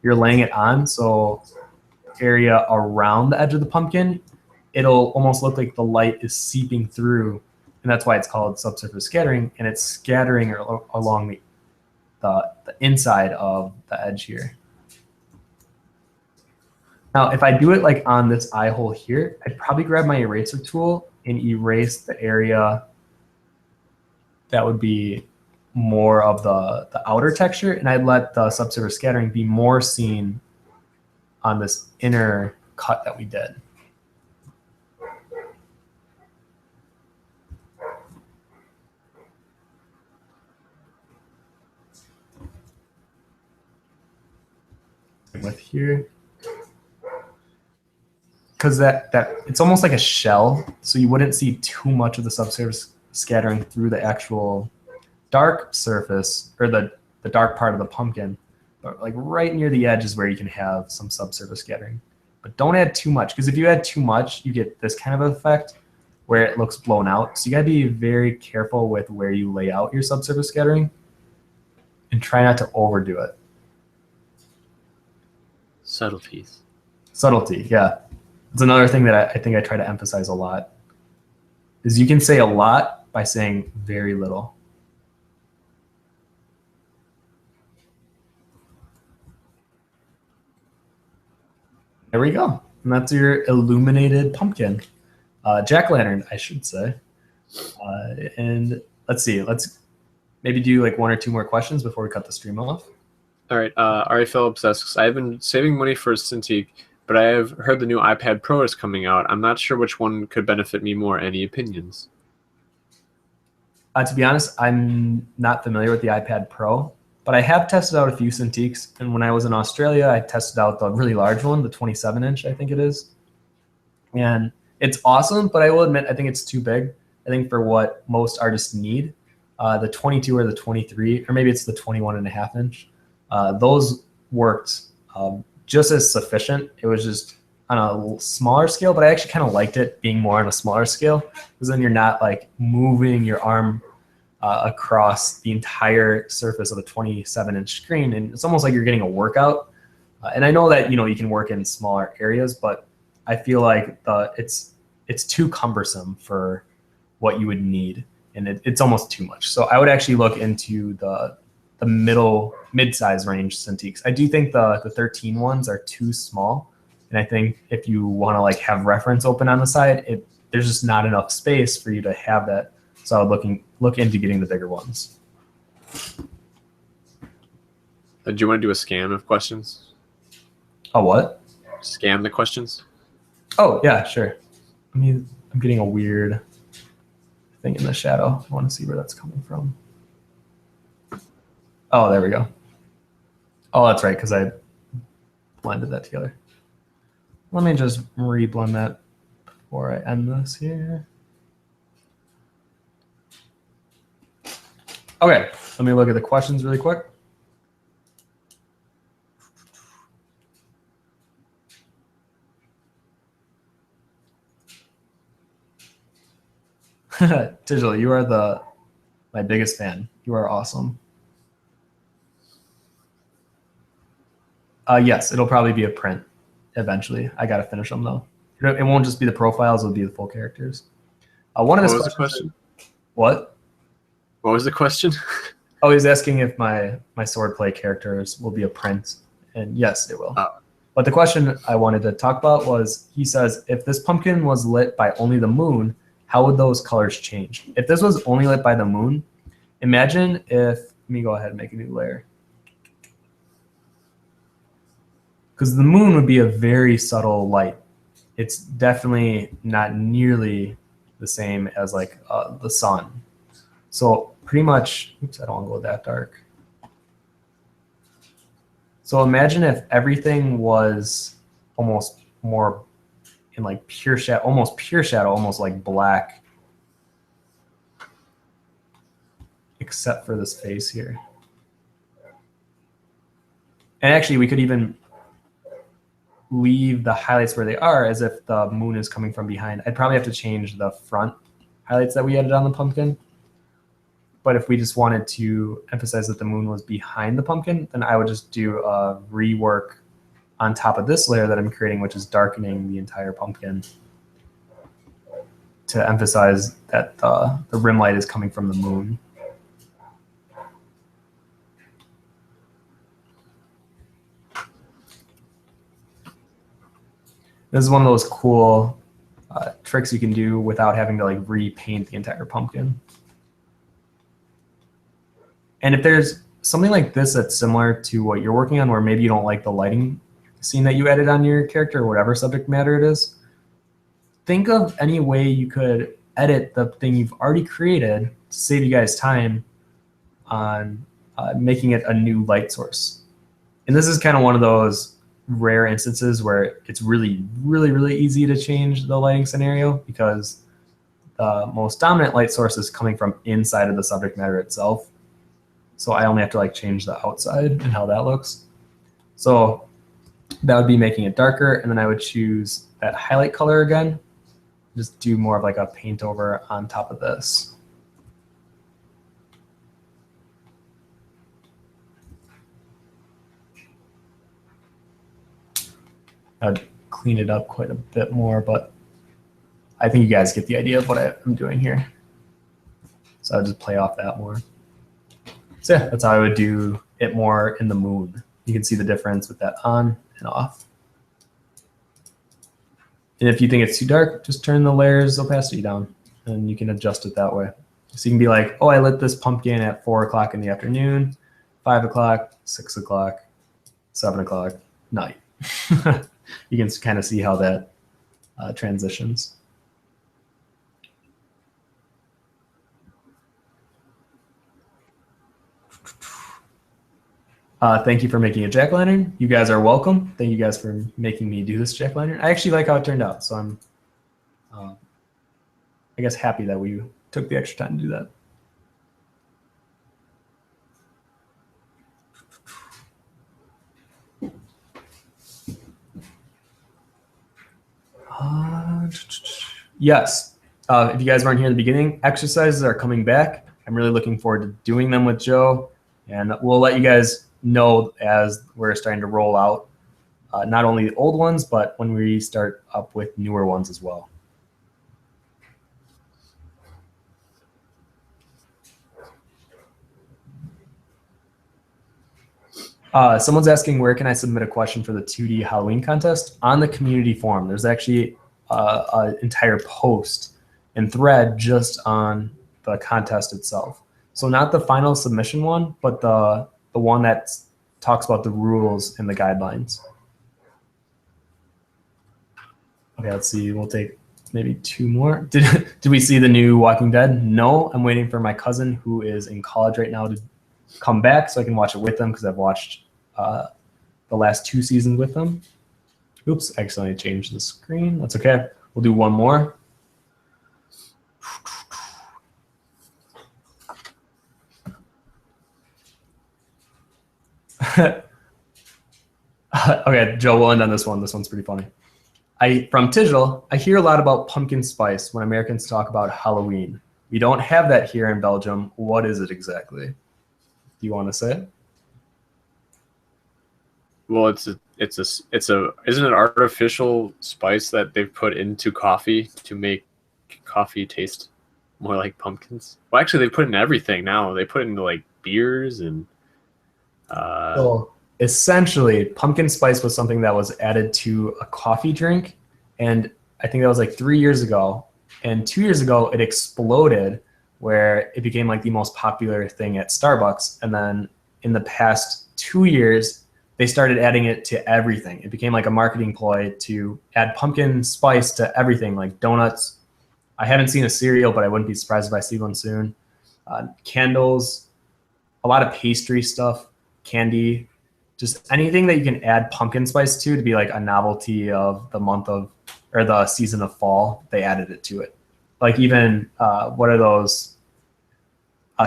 you're laying it on, so area around the edge of the pumpkin, it'll almost look like the light is seeping through. And that's why it's called subsurface scattering, and it's scattering along the inside of the edge here. Now, if I do it like on this eye hole here, I'd probably grab my eraser tool and erase the area that would be more of the outer texture, and I'd let the subsurface scattering be more seen on this inner cut that we did. With here, because that it's almost like a shell, so you wouldn't see too much of the subsurface scattering through the actual dark surface or the dark part of the pumpkin, but like right near the edge is where you can have some subsurface scattering. But don't add too much, because if you add too much, you get this kind of effect where it looks blown out. So you gotta be very careful with where you lay out your subsurface scattering and try not to overdo it. Subtleties. Subtlety, yeah. It's another thing that I think I try to emphasize a lot, is you can say a lot by saying very little. There we go. And that's your illuminated pumpkin. Jack-o'-lantern, I should say. And let's see, let's maybe do like one or two more questions before we cut the stream off. All right, Ari Phillips asks, I've been saving money for a Cintiq, but I have heard the new iPad Pro is coming out. I'm not sure which one could benefit me more. Any opinions? To be honest, I'm not familiar with the iPad Pro, but I have tested out a few Cintiqs. And when I was in Australia, I tested out the really large one, the 27-inch, I think it is. And it's awesome, but I will admit, I think it's too big. I think for what most artists need, the 22 or the 23, or maybe it's the 21.5-inch. Those worked just as sufficient. It was just on a smaller scale, but I actually kind of liked it being more on a smaller scale, because then you're not like moving your arm across the entire surface of a 27-inch screen, and it's almost like you're getting a workout. And I know that you can work in smaller areas, but I feel like it's too cumbersome for what you would need, and it's almost too much. So I would actually look into the mid-size range Cintiqs. I do think the 13 ones are too small, and I think if you want to like have reference open on the side, there's just not enough space for you to have that. So I would look into getting the bigger ones. Do you want to do a scan of questions? A what? Scan the questions? Oh yeah, sure. I'm getting a weird thing in the shadow. I want to see where that's coming from. Oh, there we go. Oh, that's right, because I blended that together. Let me just reblend that before I end this here. Okay, let me look at the questions really quick. Digital, you are my biggest fan. You are awesome. Yes, it'll probably be a print eventually. I gotta finish them though. It won't just be the profiles; it'll be the full characters. One of What his was the question? What? What was the question? Oh, he's asking if my swordplay characters will be a print, and yes, it will. Oh. But the question I wanted to talk about was, he says, if this pumpkin was lit by only the moon, how would those colors change? If this was only lit by the moon, imagine if, let me go ahead and make a new layer. Because the moon would be a very subtle light. It's definitely not nearly the same as like the sun. So pretty much, oops, I don't want to go that dark. So imagine if everything was almost more in like pure shadow, almost like black, except for this face here. And actually, we could even leave the highlights where they are as if the moon is coming from behind. I'd probably have to change the front highlights that we added on the pumpkin. But if we just wanted to emphasize that the moon was behind the pumpkin, then I would just do a rework on top of this layer that I'm creating, which is darkening the entire pumpkin to emphasize that the rim light is coming from the moon. This is one of those cool tricks you can do without having to like repaint the entire pumpkin. And if there's something like this that's similar to what you're working on, where maybe you don't like the lighting scene that you added on your character or whatever subject matter it is, think of any way you could edit the thing you've already created to save you guys time on making it a new light source. And this is kind of one of those rare instances where it's really, really, really easy to change the lighting scenario, because the most dominant light source is coming from inside of the subject matter itself. So I only have to like change the outside and how that looks. So that would be making it darker, and then I would choose that highlight color again. Just do more of like a paint over on top of this. I'd clean it up quite a bit more, but I think you guys get the idea of what I'm doing here. So I'll just play off that more. So yeah, that's how I would do it more in the moon. You can see the difference with that on and off. And if you think it's too dark, just turn the layers opacity down and you can adjust it that way. So you can be like, oh, I lit this pumpkin at 4 o'clock in the afternoon, 5 o'clock, 6 o'clock, 7 o'clock, night. You can kind of see how that transitions. Thank you for making a jack-o'-lantern. You guys are welcome. Thank you guys for making me do this jack-o'-lantern. I actually like how it turned out, so I'm, I guess, happy that we took the extra time to do that. Yes. If you guys weren't here in the beginning, exercises are coming back. I'm really looking forward to doing them with Joe, and we'll let you guys know as we're starting to roll out not only the old ones, but when we start up with newer ones as well. Someone's asking, where can I submit a question for the 2D Halloween contest? On the community forum. There's actually an entire post and thread just on the contest itself. So not the final submission one, but the one that talks about the rules and the guidelines. Okay, let's see. We'll take maybe 2 more. Did we see the new Walking Dead? No, I'm waiting for my cousin who is in college right now to come back so I can watch it with them, because I've watched the last 2 seasons with them. Oops, I accidentally changed the screen. That's okay. We'll do one more. Okay, Joe, we'll end on this one. This one's pretty funny. From Tigel, I hear a lot about pumpkin spice when Americans talk about Halloween. We don't have that here in Belgium. What is it exactly? Do you want to say it? Well, isn't it an artificial spice that they've put into coffee to make coffee taste more like pumpkins? Well, actually, they put it in everything now. They put it into like beers and. So essentially, pumpkin spice was something that was added to a coffee drink, and I think that was like 3 years ago. And 2 years ago, it exploded where it became like the most popular thing at Starbucks. And then in the past 2 years, they started adding it to everything. It became like a marketing ploy to add pumpkin spice to everything, like donuts. I haven't seen a cereal, but I wouldn't be surprised if I see one soon. Candles, a lot of pastry stuff, candy, just anything that you can add pumpkin spice to be like a novelty of the month of, or the season of fall, they added it to it. Like even, what are those?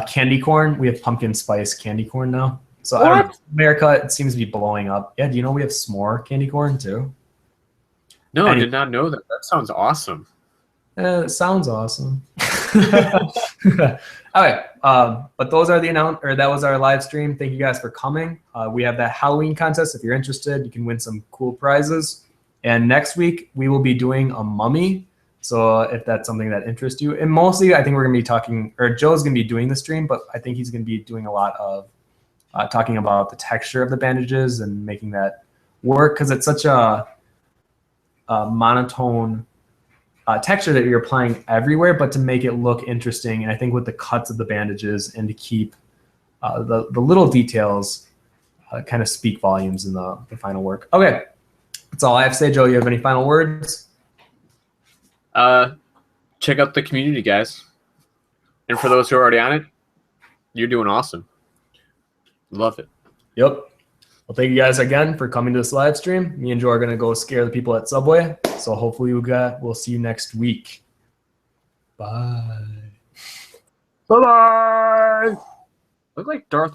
Candy corn. We have pumpkin spice candy corn now. So I don't know. America, it seems to be blowing up. Yeah, do you know we have s'more candy corn too? No, I did not know that. That sounds awesome. It sounds awesome. All right, but those are that was our live stream. Thank you guys for coming. We have that Halloween contest. If you're interested, you can win some cool prizes. And next week we will be doing a mummy. So if that's something that interests you, and mostly I think we're gonna be talking, or Joe's gonna be doing the stream, but I think he's gonna be doing a lot of talking about the texture of the bandages and making that work, because it's such a monotone texture that you're applying everywhere, but to make it look interesting. And I think with the cuts of the bandages and to keep the little details kind of speak volumes in the final work. Okay, that's all I have to say. Joe, you have any final words? Check out the community, guys. And for those who are already on it, you're doing awesome. Love it. Yep. Well, thank you guys again for coming to this live stream. Me and Joe are going to go scare the people at Subway. So hopefully we'll see you next week. Bye. Bye-bye. Look like Darth